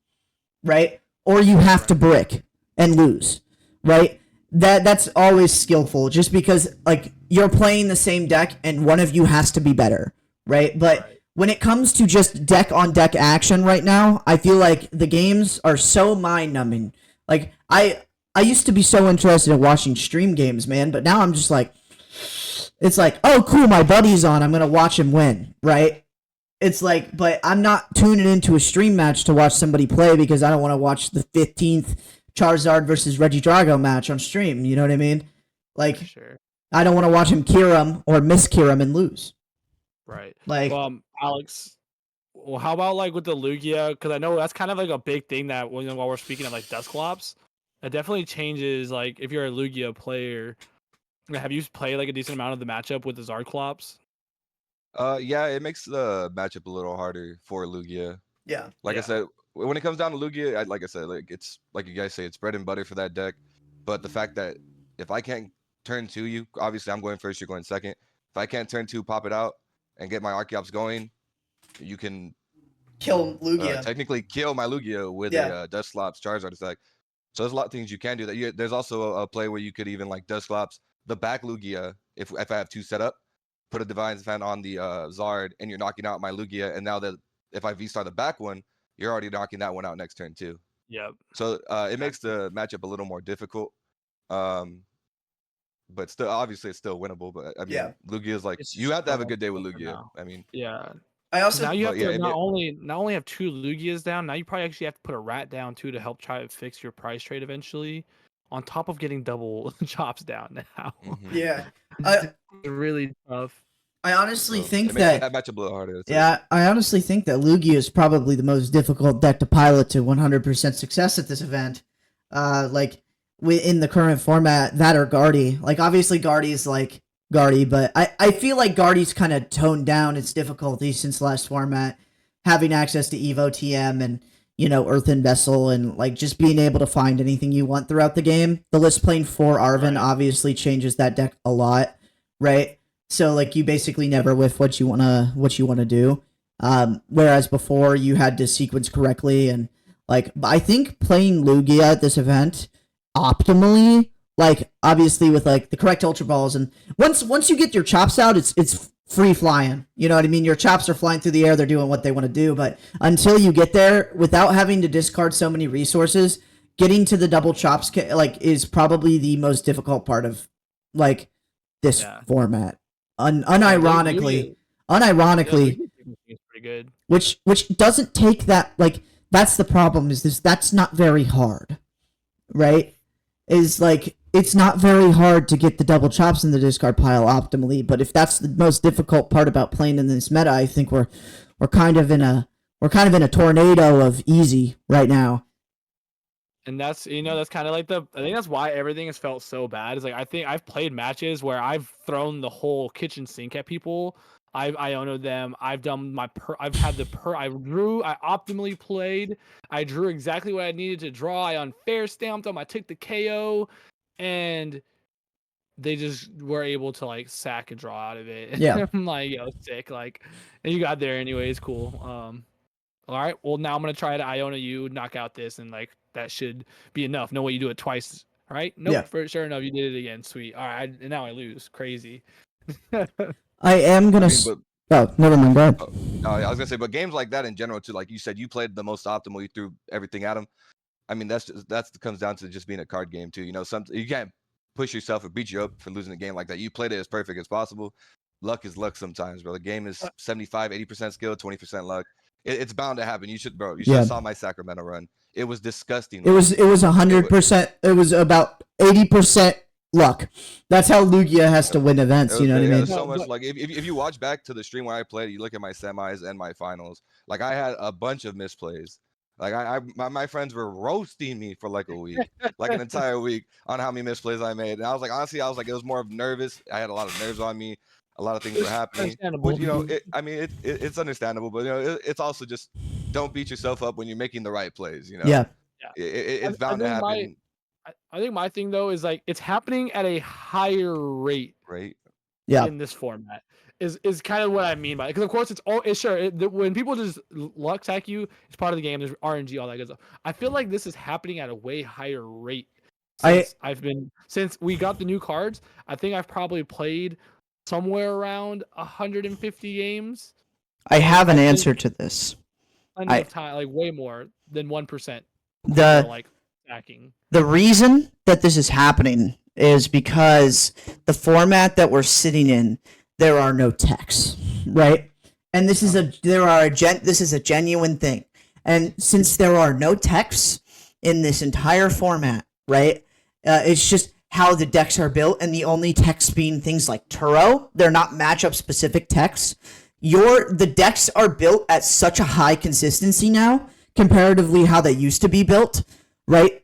right? Or you have to brick and lose, right? That's always skillful, just because like you're playing the same deck and one of you has to be better, right? But when it comes to just deck on deck action right now, I feel like the games are so mind numbing. Like I used to be so interested in watching stream games, man, but now I'm just like, it's like, oh cool, my buddy's on, I'm gonna watch him win, right? It's like, but I'm not tuning into a stream match to watch somebody play because I don't want to watch the 15th Charizard versus Regidrago match on stream. You know what I mean? Like, Sure. I don't want to watch him Kiram or miss Kiram and lose. Right. Like, Alex, well, how about like with the Lugia? Because I know that's kind of like a big thing that while we're speaking of like Dusclops, it definitely changes. Like if you're a Lugia player, have you played like a decent amount of the matchup with the Zarclops? Yeah, it makes the matchup a little harder for Lugia. yeah, Like I said, when it comes down to Lugia, like I said, like it's like you guys say, it's bread and butter for that deck. But the fact that if I can't turn 2 you, obviously I'm going first, you're going second. If I can't turn 2, pop it out, and get my Archeops going, you can kill Lugia. technically kill my Lugia with a Dusclops Charizard attack. So there's a lot of things you can do. There's also a play where you could even like Dusclops the back Lugia if I have 2 set up, put a Divine Fan on the Zard, and you're knocking out my Lugia. And now that if I V-star the back one, you're already knocking that one out next turn too. Yep. So it makes the matchup a little more difficult. But still, obviously, it's still winnable. But I mean, Lugia is like you have to have a good day with Lugia. Now. I mean, yeah. I also Now you have to not only have 2 Lugias down. Now you probably actually have to put a rat down too to help try to fix your price trade eventually. On top of getting double chops down now. Yeah, it's really tough. I honestly think it makes that matchup a little harder. Yeah, I honestly think that Lugia is probably the most difficult deck to pilot to 100% success at this event. Like in the current format, that or Guardy. Like obviously Guardy's like Guardy, but I feel like Guardy's kind of toned down its difficulty since last format, having access to Evo TM and Earthen Vessel and like just being able to find anything you want throughout the game. The list playing for Arven obviously changes that deck a lot, right? So like you basically never whiff what you wanna do. Whereas before you had to sequence correctly, and like I think playing Lugia at this event optimally, like obviously with like the correct Ultra Balls, and once you get your chops out, it's free flying. You know what I mean? Your chops are flying through the air, they're doing what they want to do, but until you get there, without having to discard so many resources, getting to the double chops like is probably the most difficult part of like this format. Unironically, it's pretty good. Which doesn't take that, like that's the problem, is that's not very hard, right? Is like it's not very hard to get the double chops in the discard pile optimally, but if that's the most difficult part about playing in this meta, I think we're kind of in a tornado of easy right now. And that's that's kind of like I think that's why everything has felt so bad. Is like I think I've played matches where I've thrown the whole kitchen sink at people. I've Iono'd them. I've done I've had I optimally played. I drew exactly what I needed to draw. I unfair stamped them. I took the KO, and they just were able to like sack and draw out of it. Yeah. I'm like, sick. Like, and you got there anyways. Cool. All right. Well, now I'm gonna try to Iona you, knock out this, and like that should be enough. No way you do it twice, right? Nope. Yeah. For sure enough, you did it again. Sweet. All right. And now I lose. Crazy. I am gonna. Oh, never mind. Go ahead. I was gonna say, but games like that in general too, like you said, you played the most optimal. You threw everything at them. I mean, that comes down to just being a card game too. You can't push yourself or beat you up for losing a game like that. You played it as perfect as possible. Luck is luck sometimes, bro. The game is 75, 80% skill, 20% luck. It's bound to happen. You should have saw my Sacramento run. It was disgusting. It was 100%. It was about 80% luck. That's how Lugia has to win events. You know what I mean? There's so No, much but- like if you watch back to the stream where I played, you look at my semis and my finals. Like I had a bunch of misplays. Like my friends were roasting me for like a week, like an entire week on how many misplays I made. And I was like, honestly, I was like, it was more of nervous. I had a lot of nerves on me. A lot of things were happening. Understandable. Which, you know, it's understandable, but you know, it's also just don't beat yourself up when you're making the right plays. You know, Yeah. it's bound to think happen, I think my thing though is like it's happening at a higher rate right? Yeah. in this format. Is kind of what I mean by it. Because of course it's sure when people just luck attack you, it's part of the game. There's RNG, all that good stuff. I feel like this is happening at a way higher rate since we got the new cards. I think I've probably played somewhere around 150 games. I have an I think- answer to this. Plenty of time, like way more than 1%. The Like stacking. the reason that this is happening is because the format that we're sitting in, there are no techs, right? And this is a genuine thing. And since there are no techs in this entire format, right? It's just how the decks are built, and the only techs being things like Turo. They're not matchup specific techs. The decks are built at such a high consistency now, comparatively how they used to be built, right?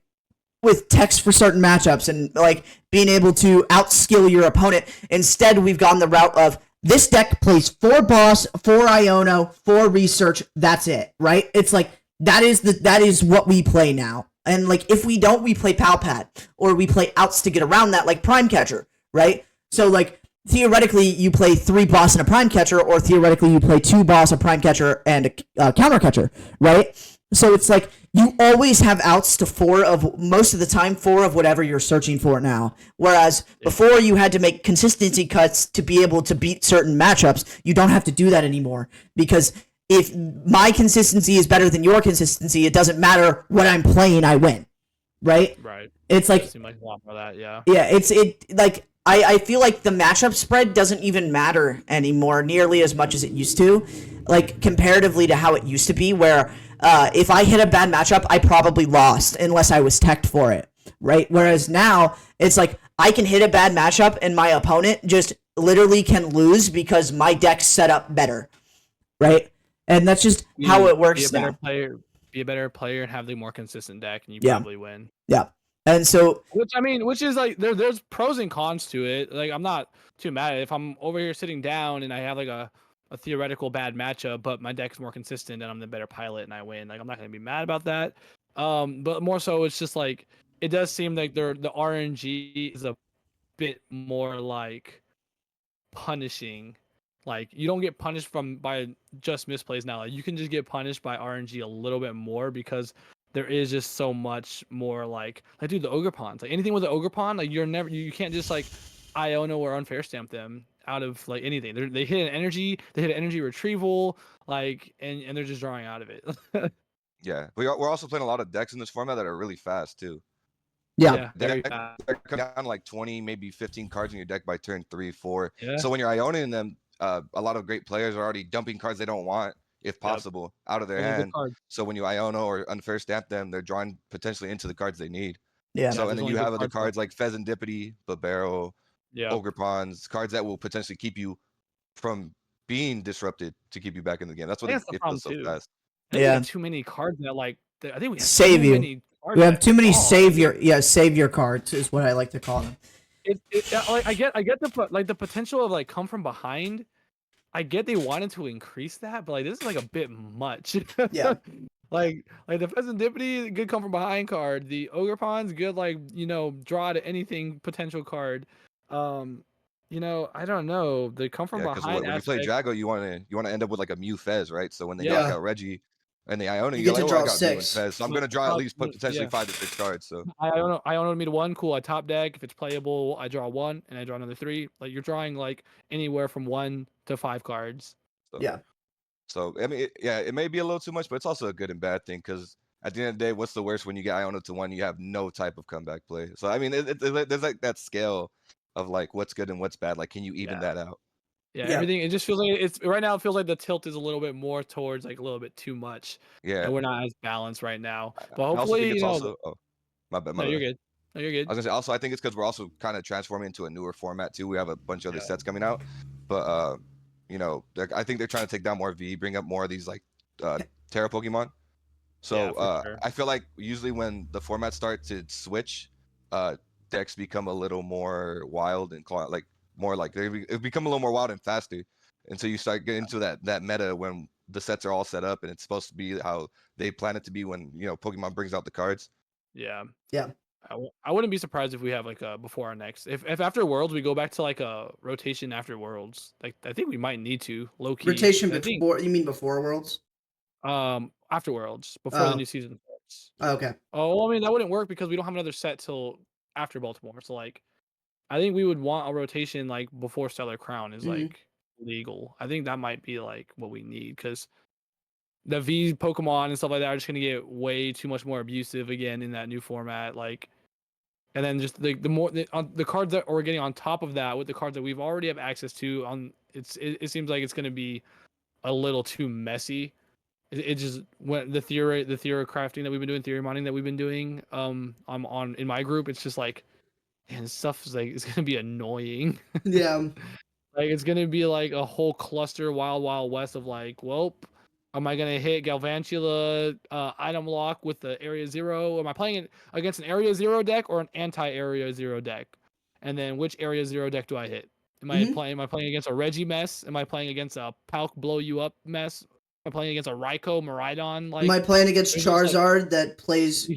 With techs for certain matchups and like being able to outskill your opponent. Instead, we've gone the route of this deck plays 4 boss, 4 Iono, 4 research. That's it, right? It's like that is what we play now. And like if we don't, we play Palpad or we play outs to get around that, like Prime Catcher, right? So like theoretically, you play 3 boss and a Prime Catcher, or theoretically you play 2 boss, a Prime Catcher, and a Counter Catcher, right? So it's like you always have outs to 4 of, most of the time, 4 of whatever you're searching for now. Whereas before you had to make consistency cuts to be able to beat certain matchups, you don't have to do that anymore. Because if my consistency is better than your consistency, it doesn't matter what I'm playing, I win. Right? Right. It's like, Seems like a lot more of that, yeah. yeah, like I feel like the matchup spread doesn't even matter anymore nearly as much as it used to, like comparatively to how it used to be, where if I hit a bad matchup, I probably lost unless I was teched for it, right? Whereas now it's like I can hit a bad matchup and my opponent just literally can lose because my deck's set up better, right? And that's just how it works be a better now. Be a better player and have the more consistent deck, and you Yeah. probably win. Yeah. And so, Which is like there's pros and cons to it. Like I'm not too mad at it. If I'm over here sitting down and I have like a theoretical bad matchup, but my deck's more consistent and I'm the better pilot and I win, like I'm not gonna be mad about that. But more so it's just like it does seem like the RNG is a bit more like punishing. Like you don't get punished by just misplays now. Like, you can just get punished by RNG a little bit more because there is just so much more like dude, the ogre pawns, like anything with the ogre pawn, like you can't just like Iono or unfair stamp them out of like anything. They hit an energy retrieval, like and they're just drawing out of it. Yeah, we're also playing a lot of decks in this format that are really fast too. yeah. Very Deck fast. come down like 20, maybe 15 cards in your deck by turn 3, 4. Yeah. So when you're Ioning them, a lot of great players are already dumping cards they don't want, if possible, out of their Those are good hand. cards. So when you Iono or unfair stamp them, they're drawing potentially into the cards they need. Yeah. So there's and then only you good have other cards left. cards like Pheasantipity, Babero, Yeah. Ogre Pawns, cards that will potentially keep you from being disrupted to keep you back in the game. That's what I it think that's the does so problem, too. fast. I think we Yeah. have too many cards that like I think we have Save too you. many cards We have that too many draw. savior cards is what I like to call them. Like I get the potential of like come from behind. I get they wanted to increase that, but like this is like a bit much. Yeah. like the Pheasantipity, good come from behind card. The Ogre Pawn's good, like draw to anything potential card. I don't know. The come from Yeah, because behind when you play aspect. Drago, you want to end up with like a Mew Fez, right? So when they Yeah. knock out Reggie and the Iona, You you're get like, to oh, I draw got Mew and 6. Fez, so I'm gonna draw at least potentially 5 to 6 cards. So I don't need me to 1. Cool. I top deck. If it's playable, I draw 1 and I draw another 3. Like you're drawing like anywhere from 1 to 5 cards. so, Yeah. So I mean, it may be a little too much, but it's also a good and bad thing because at the end of the day, what's the worst when you get Iona to 1? You have no type of comeback play. So I mean, there's like that scale of like what's good and what's bad. Like, can you even that out? Yeah, Yeah. everything. It just feels like it's right now. It feels like the tilt is a little bit more towards like a little bit too much. Yeah. And we're not as balanced right now. But I also think hopefully, it's also. Oh, my bad. no, you're good. No, you're I good. was gonna say also I think it's because we're also kind of transforming into a newer format too. We have a bunch of other Yeah. sets coming out, but you know, I think they're trying to take down more V, bring up more of these like Terra Pokemon. Yeah, So for sure. I feel like usually when the formats start to switch, decks become a little more wild and like more like it become a little more wild and faster. And so you start getting into that meta when the sets are all set up and it's supposed to be how they plan it to be when you know Pokemon brings out the cards. Yeah. Yeah. I wouldn't be surprised if we have like a before our next. If after Worlds we go back to like a rotation after Worlds, like I think we might need to low key. Rotation I think before, you mean before Worlds? after Worlds before the Oh, new season starts. okay. Oh, well, I mean that wouldn't work because we don't have another set till after Baltimore. So like I think we would want a rotation like before Stellar Crown is Hmm. like legal. I think that might be like what we need because the V Pokemon and stuff like that are just gonna get way too much more abusive again in that new format. Like, and then just the more the cards that we're getting on top of that with the cards that we've already have access to on it seems like it's gonna be a little too messy. It just when the theory crafting that we've been doing, theory mining that we've been doing, I'm on in my group. It's just like, man, this stuff is like it's gonna be annoying. Yeah. Like it's gonna be like a whole cluster wild west of like, well, am I gonna hit Galvantula item lock with the area 0? Am I playing it against an area 0 deck or an anti-area 0 deck? And then which area 0 deck do I hit? Hmm. Am I playing against a Reggie mess? Am I playing against a Palk blow you up mess? Am I playing against a Raikou Miraidon? Am I Like playing against there's just like Charizard that plays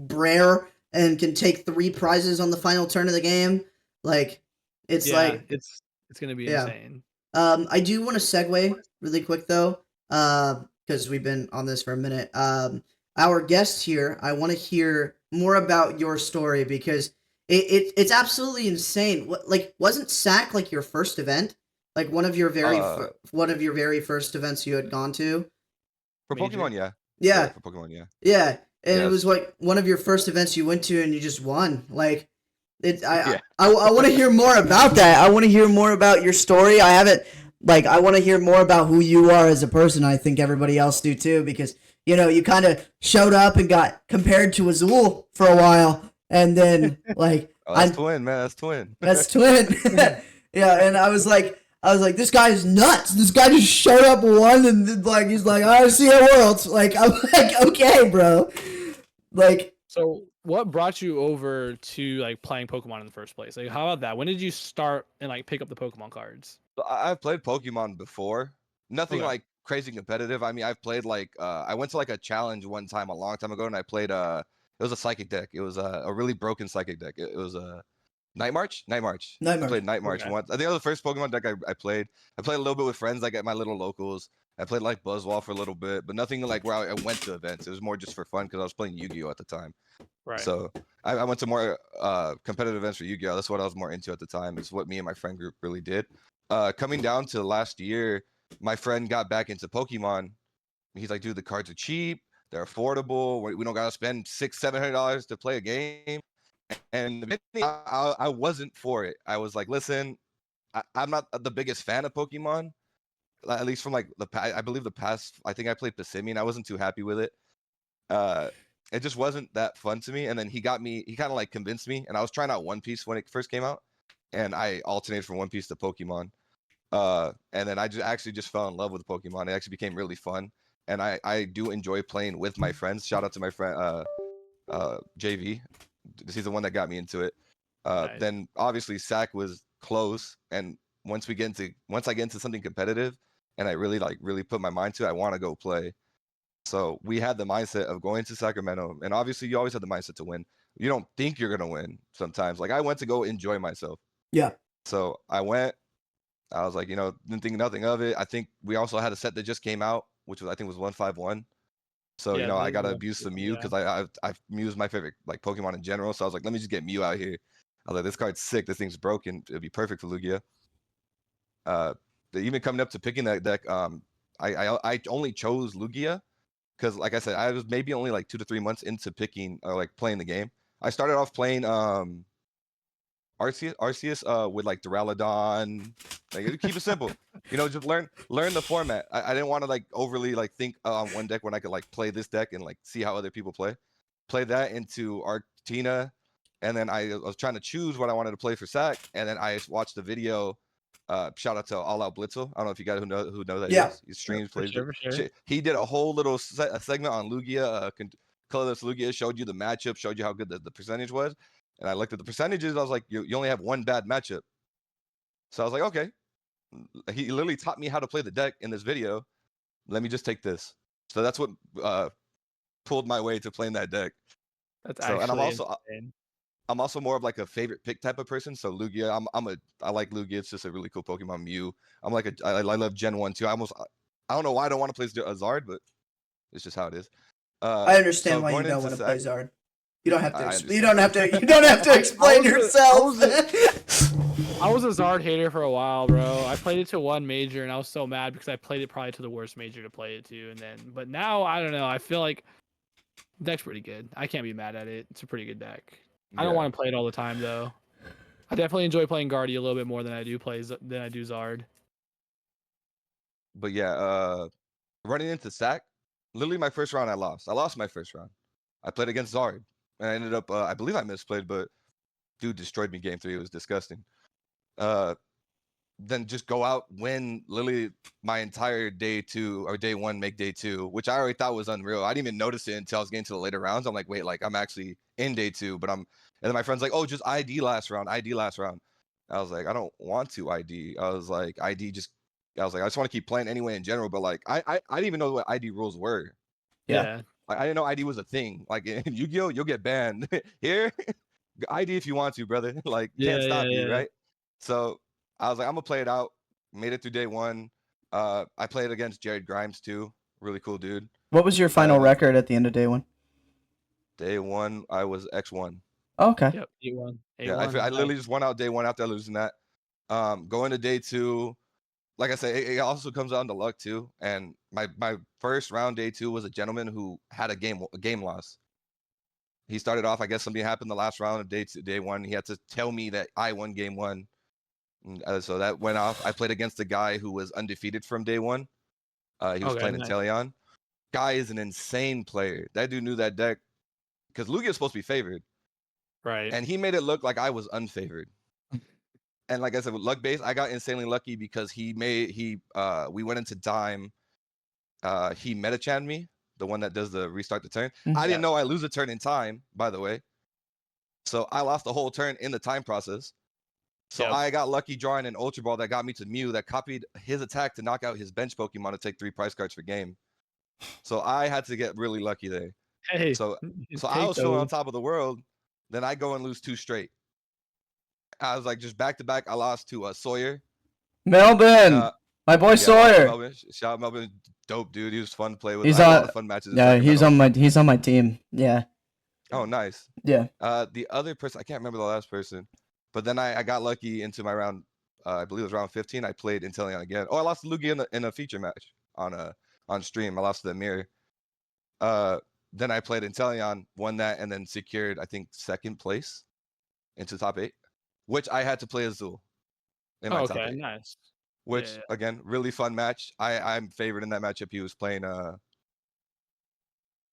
Brer and can take 3 prizes on the final turn of the game? Like, it's yeah, like, it's gonna be yeah. insane. I do want to segue really quick though, because we've been on this for a minute. Our guest here, I want to hear more about your story because it's absolutely insane. Like, wasn't SAC like your first event? Like Uh, one of your very first events you had gone to? for Major. Pokemon, yeah, Yeah, for Pokemon, yeah, yeah, and it was yes, like one of your first events you went to and you just won. Like, yeah. I want to hear more about that. I want to hear more about your story. I haven't like I want to hear more about who you are as a person. I think everybody else do too because you know you kind of showed up and got compared to Azul for a while, and then like Oh, that's I'm twin, man. That's twin. that's twin. Yeah, and I was like, this guy's nuts. This guy just showed up one and like he's like, I see a world. Like I'm like, okay, bro. Like So, what brought you over to like playing Pokemon in the first place? Like, how about that? When did you start and like pick up the Pokemon cards? So I've played Pokemon before. Nothing Okay. like crazy competitive. I mean, I've played like I went to like a challenge one time a long time ago, and I played it was a psychic deck. It was a really broken psychic deck. It was a Night March. Night March. I nightmare. played Night March Okay. once. I think that was the first Pokemon deck I played. I played a little bit with friends, like at my little locals. I played like Buzzwall for a little bit, but nothing like where I went to events. It was more just for fun because I was playing Yu-Gi-Oh at the time. Right. So I went to more competitive events for Yu-Gi-Oh. That's what I was more into at the time. It's what me and my friend group really did. Coming down to last year, my friend got back into Pokemon. He's like, dude, the cards are cheap, they're affordable. We don't gotta spend $600-700 to play a game. And I wasn't for it. I was like, listen, I'm not the biggest fan of Pokemon. At least from like I believe the past. I think I played Passimian. I wasn't too happy with it. Uh, it just wasn't that fun to me. And then he got me. He kind of like convinced me. And I was trying out One Piece when it first came out, and I alternated from One Piece to Pokemon. And then I just actually just fell in love with Pokemon. It actually became really fun, and I do enjoy playing with my friends. Shout out to my friend JV. He's the one that got me into it. Nice. Then obviously SAC was close, and once I get into something competitive, and I really put my mind to it, I want to go play. So we had the mindset of going to Sacramento, and obviously you always have the mindset to win. You don't think you're gonna win sometimes. Like I went to go enjoy myself. Yeah. So I went. I was like, didn't think nothing of it. I think we also had a set that just came out, which was I think was 151. So Yeah. I got to abuse some Mew Yeah. because I Mew is my favorite like Pokemon in general. So I was like, let me just get Mew out here. I was like, this card's sick. This thing's broken. It'd be perfect for Lugia. Uh, even coming up to picking that deck, I only chose Lugia because, like I said, I was maybe only like 2 to 3 months into picking or like playing the game. I started off playing Arceus with like Duraludon. Like keep it simple. Just learn the format. I didn't want to like overly like think on one deck when I could like play this deck and like see how other people play. Play that into Arctina, and then I was trying to choose what I wanted to play for SAC, and then I watched the video. Shout out to All Out Blitzel. I don't know if you guys who know that. Yeah. He streams, For plays sure, it. for sure. He did a whole little a segment on Lugia, colorless Lugia, showed you the matchup, showed you how good the percentage was, and I looked at the percentages. I was like, you only have one bad matchup. So I was like, okay. He literally taught me how to play the deck in this video. Let me just take this. So that's what pulled my way to playing that deck. That's So, and actually insane. I'm also more of like a favorite pick type of person. So Lugia, I like Lugia. It's just a really cool Pokemon. Mew. I love Gen 1 too. I don't know why I don't want to play Zard, but it's just how it is. I understand so why you going don't into want to play SAC, Zard. You don't have to. I You don't have to. You don't have to explain yourself. I was a Zard hater for a while, bro. I played it to one major, and I was so mad because I played it probably to the worst major to play it to, but now I don't know. I feel like the deck's pretty good. I can't be mad at it. It's a pretty good deck. I don't want to play it all the time though. I definitely enjoy playing Guardy a little bit more than I do Zard. But yeah, running into SAC, literally my first round I lost. I lost my first round. I played against Zard, and I ended up I believe I misplayed, but dude destroyed me game 3. It was disgusting. Then just go out, win literally my entire day 2 or day 1, make day 2, which I already thought was unreal. I didn't even notice it until I was getting to the later rounds. I'm like, wait, like I'm actually in day 2, and then my friend's like, oh, just ID last round, ID last round. I was like, I don't want to ID. I was like, I just want to keep playing anyway in general, but like I didn't even know what ID rules were. Yeah. Like, I didn't know ID was a thing. Like in Yu-Gi-Oh, you'll get banned. Here, ID if you want to, brother. Like can't stop you, right? So I was like, I'm gonna play it out. Made it through day 1. I played against Jared Grimes too. Really cool dude. What was your final record at the end of day 1? Day 1, I was X1. Oh, okay. Yep. A1. Yeah, I literally just won out day 1 after losing that. Going to day 2, like I said, it also comes down to luck too. And my first round day 2 was a gentleman who had a game loss. He started off, I guess something happened the last round of day 1. He had to tell me that I won game 1. So that went off. I played against a guy who was undefeated from day 1. He was playing Inteleon. Guy is an insane player. That dude knew that deck because Lugia is supposed to be favored. Right. And he made it look like I was unfavored. And like I said, with luck based, I got insanely lucky because we went into time. He meta-channed me, the one that does the restart the turn. I didn't know I lose a turn in time, by the way. So I lost the whole turn in the time process. So I got lucky drawing an Ultra Ball that got me to Mew that copied his attack to knock out his bench Pokemon to take 3 prize cards for game. So I had to get really lucky there. Hey. So I was feeling on top of the world. Then I go and lose 2 straight. I was like just back to back. I lost to Sawyer. Melbourne, my boy Sawyer. Melbourne. Shout out Melbourne, dope dude. He was fun to play with. He's I had a lot of fun matches. Yeah, he's on my team. Yeah. Oh, nice. Yeah. The other person, I can't remember the last person, but then I got lucky into my round. I believe it was round 15. I played Inteleon again. Oh, I lost to Lugia in a feature match on stream. I lost to the Mirror. Then I played Inteleon, won that, and then secured, I think, 2nd place into top 8, which I had to play Azul in my top 8. Nice. Which again, really fun match. I'm favored in that matchup. He was playing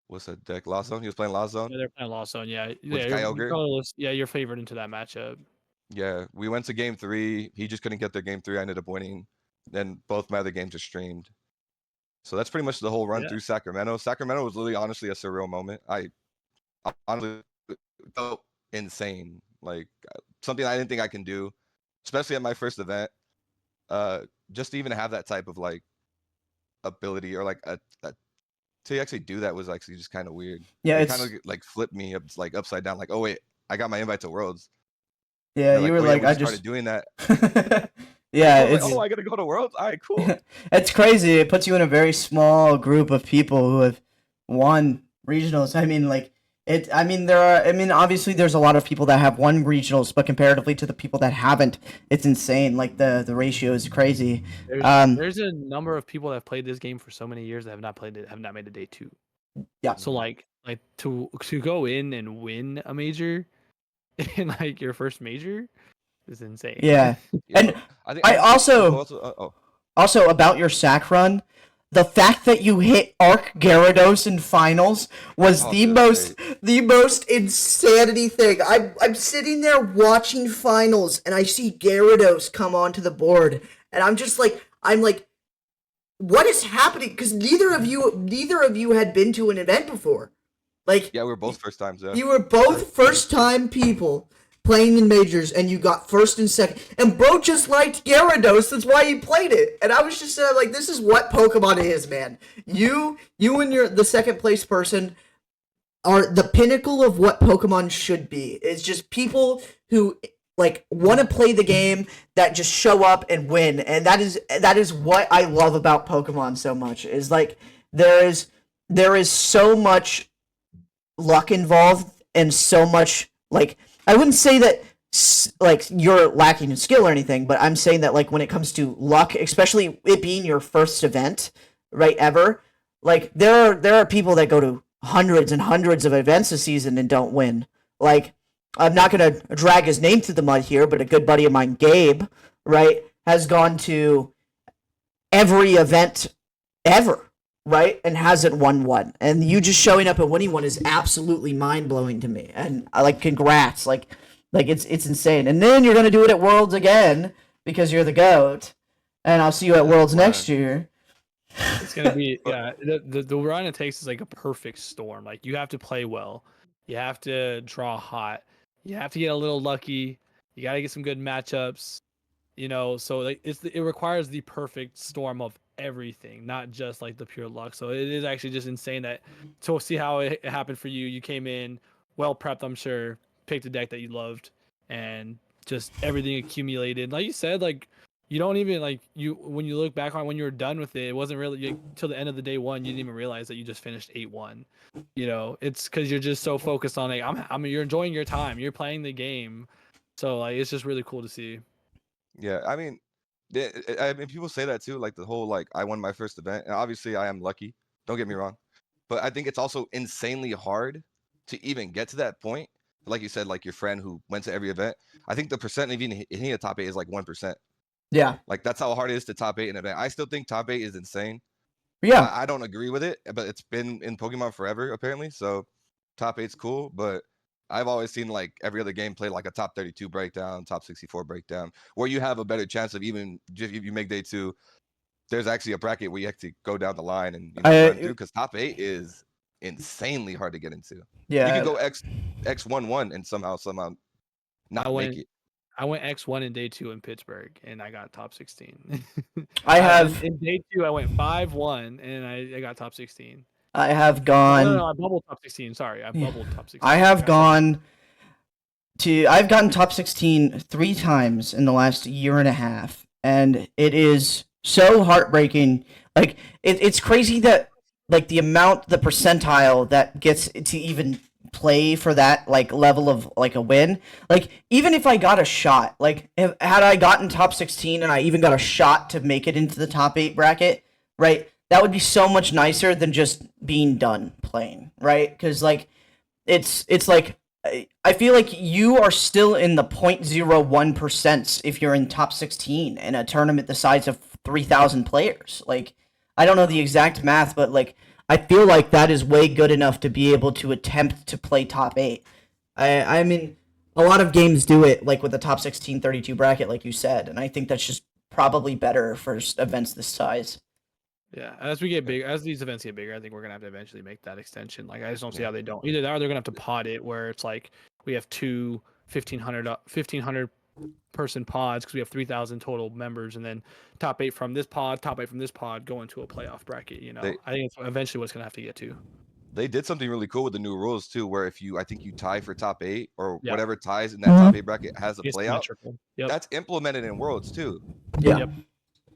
what's that deck? Lost Zone. He was playing Lost Zone. Yeah, they're playing Lost Zone. Yeah. With Kyogre. You're favored into that matchup. Yeah, we went to game 3. He just couldn't get their game 3. I ended up winning. Then both my other games are streamed. So that's pretty much the whole run through Sacramento. Sacramento was literally, honestly, a surreal moment. I honestly felt insane. Like something I didn't think I can do, especially at my first event. Just to even have that type of like ability or like to actually do that was actually just kind of weird. Yeah, it kind of like flipped me up, like upside down. Like, oh wait, I got my invite to Worlds. Yeah, you were like, I just started doing that. Yeah, it's like, oh, I gotta go to Worlds. All right, cool. It's crazy. It puts you in a very small group of people who have won regionals. I mean, like it. I mean, obviously, there's a lot of people that have won regionals, but comparatively to the people that haven't, it's insane. Like the ratio is crazy. There's a number of people that have played this game for so many years that have not played it, have not made a day 2. Yeah. So like to go in and win a major in like your first major is insane. Yeah. And I also about your SAC run, the fact that you hit Arc Gyarados in finals was Oh, the feels most insanity thing. I'm sitting there watching finals and I see Gyarados come onto the board and I'm like, what is happening? Because neither of you had been to an event before. Like, Yeah, we were both first times. Yeah. you were both first time people playing in majors, and you got first and second. And bro just liked Gyarados, that's why he played it. And I was just like, this is what Pokemon is, man. You and the second place person are the pinnacle of what Pokemon should be. It's just people who like want to play the game, that just show up and win. And that is what I love about Pokemon so much. Is like there is so much luck involved and so much, like, I wouldn't say that like you're lacking in skill or anything, but I'm saying that like when it comes to luck, especially it being your first event, right, ever, like there are people that go to hundreds and hundreds of events a season and don't win. Like, I'm not gonna drag his name through the mud here, but a good buddy of mine, Gabe, right, has gone to every event ever, right, and hasn't won one. And you just showing up and winning one is absolutely mind blowing to me. And I like, congrats, like it's insane. And then you're gonna do it at Worlds again because you're the GOAT. And I'll see you at Worlds next year. It's gonna be the run it takes is like a perfect storm. Like, you have to play well, you have to draw hot, you have to get a little lucky, you gotta get some good matchups. So like it requires the perfect storm of everything, not just like the pure luck. So it is actually just insane that to see how it happened for you. You came in well prepped, I'm sure, picked a deck that you loved, and just everything accumulated. Like you said, like you don't even like when you look back on when you were done with it wasn't really till the end of the day one. You didn't even realize that you just finished 8-1. It's because you're just so focused on like you're enjoying your time, you're playing the game. So like it's just really cool to see. Yeah, I mean, people say that too, like the whole like I won my first event, and obviously I am lucky. Don't get me wrong, but I think it's also insanely hard to even get to that point. Like you said, like your friend who went to every event. I think the percent of even hitting a top 8 is like 1%. Yeah. Like that's how hard it is to top 8 in an event. I still think top 8 is insane. Yeah. I don't agree with it, but it's been in Pokemon forever apparently. So top 8's cool, but I've always seen like every other game play like a top 32 breakdown, top 64 breakdown, where you have a better chance of even if you make day 2. There's actually a bracket where you actually go down the line and run through, because top 8 is insanely hard to get into. Yeah. You can go X1-1 and somehow not make it. I went X1 in day 2 in Pittsburgh, and I got top 16. I have in day 2 I went 5-1, and I got top 16. I have gone. No, I bubbled top 16. Sorry, I bubbled top 16. I've gotten top 16 3 times in the last year and a half, and it is so heartbreaking. Like it's crazy that like the percentile that gets to even play for that like level of like a win. Like, even if I got a shot, like had I gotten top 16 and I even got a shot to make it into the top 8 bracket, right? That would be so much nicer than just being done playing, right? Because like it's like I feel like you are still in the 0.01% if you're in top 16 in a tournament the size of 3,000 players. Like, I don't know the exact math, but like I feel like that is way good enough to be able to attempt to play top 8. I mean, a lot of games do it like with the top 16 32 bracket, like you said, and I think that's just probably better for events this size. Yeah, as we get bigger, as these events get bigger, I think we're gonna have to eventually make that extension. Like, I just don't see how they don't. Either that, or they're gonna have to pod it where it's like we have two 1,500 person pods because we have 3,000 total members, and then top 8 from this pod, top 8 from this pod go into a playoff bracket. I think it's eventually what's gonna have to get to. They did something really cool with the new rules too, where if I think you tie for top 8 or Yep. whatever ties in that top 8 bracket has a It's play out. symmetrical. Yep. That's implemented in Worlds too. Yeah. Yep.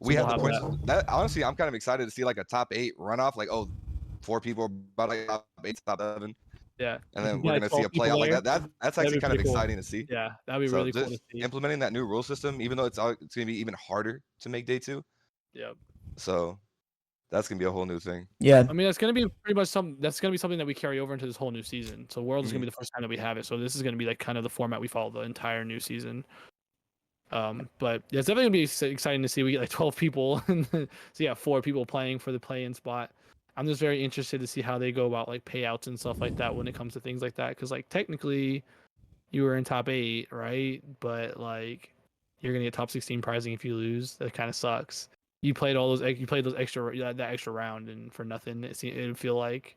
We So have we'll the have points. That honestly, I'm kind of excited to see like a top 8 runoff. Like, 4 people are about like top 8, top 7. Yeah. And then Yeah, we're like gonna see 12 a play out like people that. That's That'd actually be kind of pretty cool. exciting to see. Yeah, that'd be So really cool just to see. implementing that new rule system, even though it's gonna be even harder to make day 2. Yep. So that's gonna be a whole new thing. Yeah. I mean, that's gonna be pretty much something that we carry over into this whole new season. So World is gonna be the first time that we have it. So this is gonna be like kind of the format we follow the entire new season. But yeah, it's definitely gonna be exciting to see. We get like 12 people, and so yeah, 4 people playing for the play-in spot. I'm just very interested to see how they go about like payouts and stuff like that when it comes to things like that. Because like technically, you were in top 8, right? But like, you're gonna get top 16 pricing if you lose. That kind of sucks. You played you played those extra that extra round and for nothing. It'd feel like.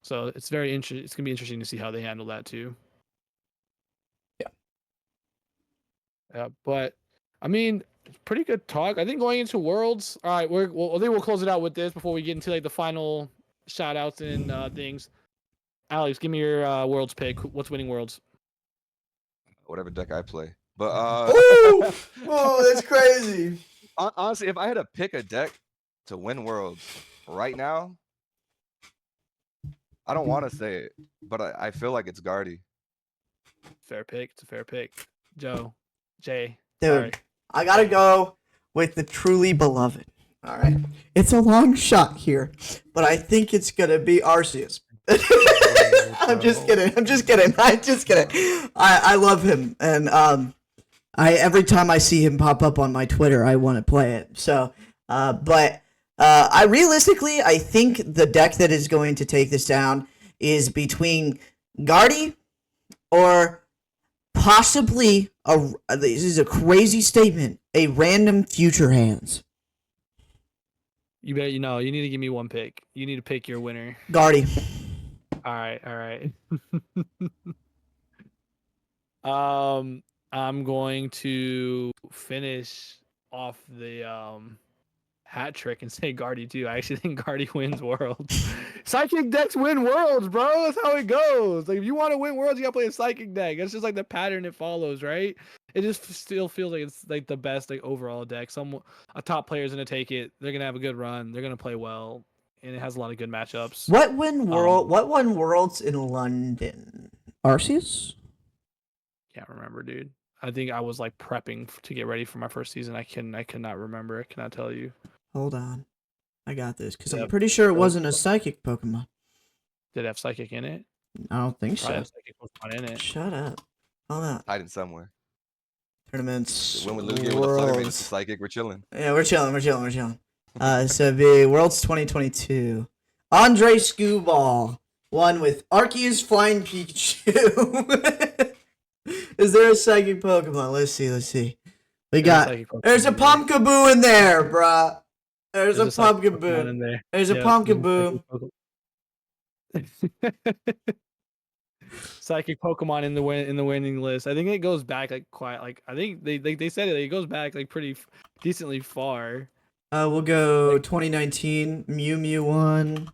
So it's very interesting. It's gonna be interesting to see how they handle that too. Yeah. Yeah, but I mean, pretty good talk. I think going into Worlds. All right, I think we'll close it out with this before we get into like the final shout outs and things. Alex, give me your Worlds pick. What's winning Worlds? Whatever deck I play. But Ooh, oh, that's crazy. honestly, if I had to pick a deck to win Worlds right now, I don't want to say it, but I feel like it's Guardy. Fair pick. It's a fair pick. Joe, Jay. Dude, Sorry. I gotta go with the truly beloved. All right, it's a long shot here, but I think it's gonna be Arceus. I'm just kidding. I love him, and every time I see him pop up on my Twitter, I want to play it. So, but I realistically, I think the deck that is going to take this down is between Guardy or possibly this is a crazy statement, a random future hands. You bet. You need to give me one pick. You need to pick your winner. Guardy. All right. I'm going to finish off the hat trick and say Guardy too. I actually think Guardy wins Worlds. Psychic decks win Worlds, bro. That's how it goes. Like if you want to win Worlds, you gotta play a Psychic deck. That's just like the pattern it follows, right? It just still feels like it's like the best like overall deck. A top player is gonna take it. They're gonna have a good run. They're gonna play well, and it has a lot of good matchups. What won Worlds in London? Arceus? Can't remember, dude. I think I was like prepping to get ready for my first season. I cannot remember. I cannot tell you. Hold on. I got this, because I'm Yep. pretty sure it wasn't a psychic Pokemon. Did it have Psychic in it? I don't think Probably so. have Psychic Pokemon in it. Shut up. Hold on. Hiding somewhere. Tournaments. When with Lugia with a Flutter Mane, Worlds. Psychic, we're chilling. Yeah, we're chilling. So it'd be Worlds 2022. Andre Scooball won with Arceus Flying Pikachu. Is there a psychic Pokemon? Let's see. There's a Pumpkaboo in there, bruh. There's a Pumpkaboo. in there. There's a Pumpkaboo. Psychic Pokemon in the winning list. I think it goes back like quite like I think they said it goes back like pretty decently far. We'll go 2019 Mew 1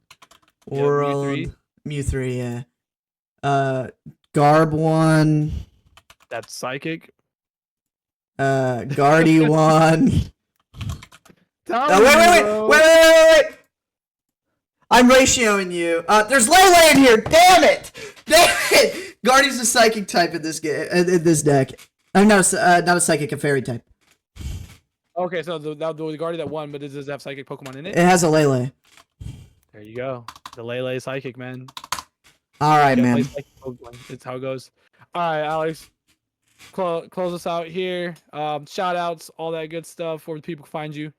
Yeah, World Mew 3, yeah. Garb 1. That's Psychic. Guardy 1. Oh, Wait. I'm ratioing you. There's Lele in here. Damn it. Guardy's a psychic type in this game. In this deck. I'm not a psychic, a fairy type. Okay, so the Guardy that won, but does it have Psychic Pokemon in it? It has a Lele. There you go. The Lele is Psychic, man. All right, Yeah, man. play Psychic Pokemon. It's how it goes. All right, Alex. Close us out here. Shout outs, all that good stuff. Where people can find you.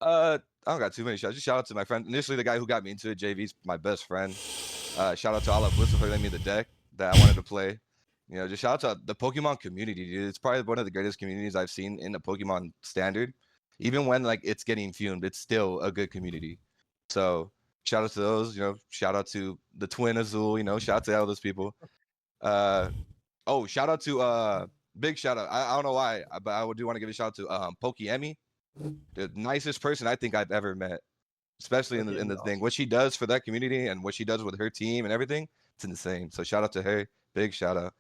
I don't got too many shots. Just shout out to my friend. Initially, the guy who got me into it, JV's my best friend. Shout out to Olive Bliss for letting me the deck that I wanted to play. Just shout out to the Pokemon community, dude. It's probably one of the greatest communities I've seen in the Pokemon standard. Even when like it's getting fumed, it's still a good community. So shout out to those. Shout out to the Twin Azul. Shout out to all those people. Shout out to big shout out. I don't know why, but I do want to give a shout out to Pokiemi, the nicest person I think I've ever met, especially in the thing. What she does for that community and what she does with her team and everything, it's insane. So shout out to her. Big shout out.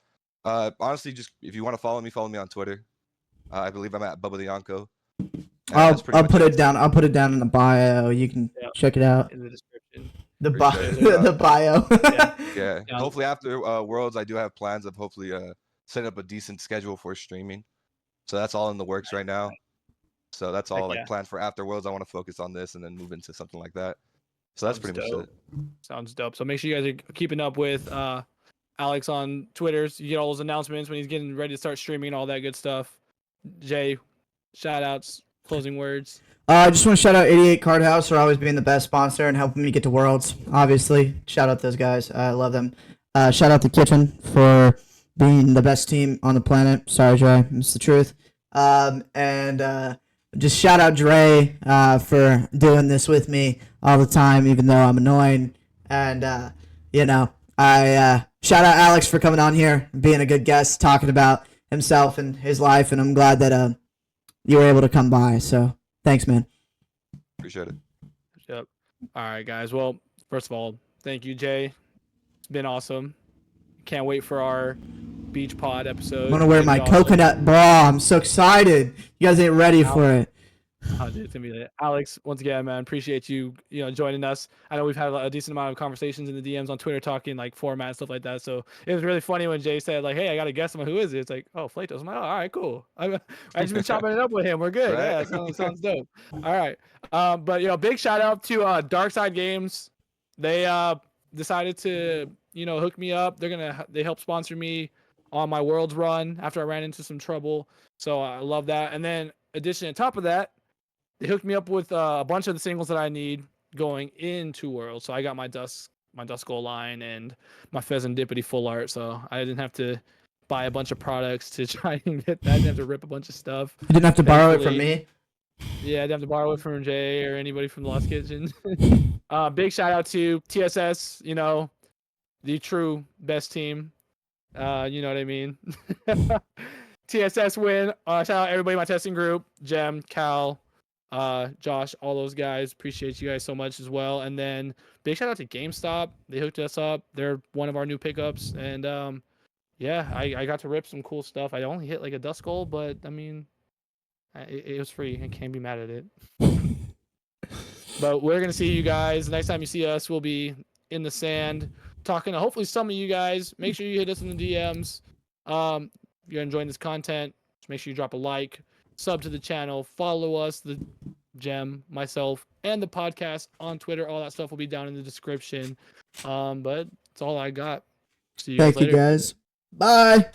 Honestly, just if you want to follow me on Twitter. I believe I'm at Bubba the Yonko. I'll put it down. I'll put it down in the bio. You can check it out. In the description. The Appreciate bio. Yeah. Hopefully after Worlds, I do have plans of hopefully setting up a decent schedule for streaming. So that's all in the works right now. So that's all planned for after Worlds. I want to focus on this and then move into something like that. So that's pretty much it. Sounds dope. So make sure you guys are keeping up with Alex on Twitter. So you get all those announcements when he's getting ready to start streaming and all that good stuff. Jay, shout outs, closing words. I just want to shout out 88 Card House for always being the best sponsor and helping me get to Worlds. Obviously, shout out those guys. I love them. Shout out the Kitchen for being the best team on the planet. Sorry, Dre, it's the truth. And just shout out Dre for doing this with me all the time, even though I'm annoying. And I shout out Alex for coming on here, being a good guest, talking about himself and his life. And I'm glad that you were able to come by. So. Thanks, man. Appreciate it. Yep. All right, guys. Well, first of all, thank you, Jay. It's been awesome. Can't wait for our beach pod episode. I'm gonna wear my coconut bra. I'm so excited. You guys ain't ready for it. Oh, dude, it's gonna be lit. Alex, once again, man, appreciate you, joining us. I know we've had a decent amount of conversations in the DMs on Twitter, talking like format and stuff like that. So it was really funny when Jay said like, "Hey, I got to guess. I'm like, who is it?" It's like, "Oh, Flatos." I'm like, "Oh, all right, cool. I just been chopping it up with him. We're good. Right. Yeah, sounds dope." All right, but big shout out to Dark Side Games. They decided to hook me up. They helped sponsor me on my Worlds run after I ran into some trouble. So I love that. And then addition on top of that, they hooked me up with a bunch of the singles that I need going into Worlds. So I got my Dusk Gold line and my Pheasantipity full art. So I didn't have to buy a bunch of products to try and get that. I didn't have to rip a bunch of stuff. You didn't have to borrow it from me? Yeah, I didn't have to borrow it from Jay or anybody from the Lost Kitchen. Big shout out to TSS, the true best team. You know what I mean? TSS win. Shout out everybody in my testing group. Jem, Cal, Josh, all those guys. Appreciate you guys so much as well. And then big shout out to GameStop. They hooked us up. They're one of our new pickups. And I got to rip some cool stuff. I only hit like a Dust Gold, but I mean, it was free. I can't be mad at it. But we're gonna see you guys. Next time you see us, we'll be in the sand talking to hopefully some of you guys. Make sure you hit us in the DMs. If you're enjoying this content, just make sure you drop a like, sub to the channel, follow us, the Gem, myself, and the podcast on Twitter. All that stuff will be down in the description. But that's all I got. See you guys later. Thank you guys. Bye.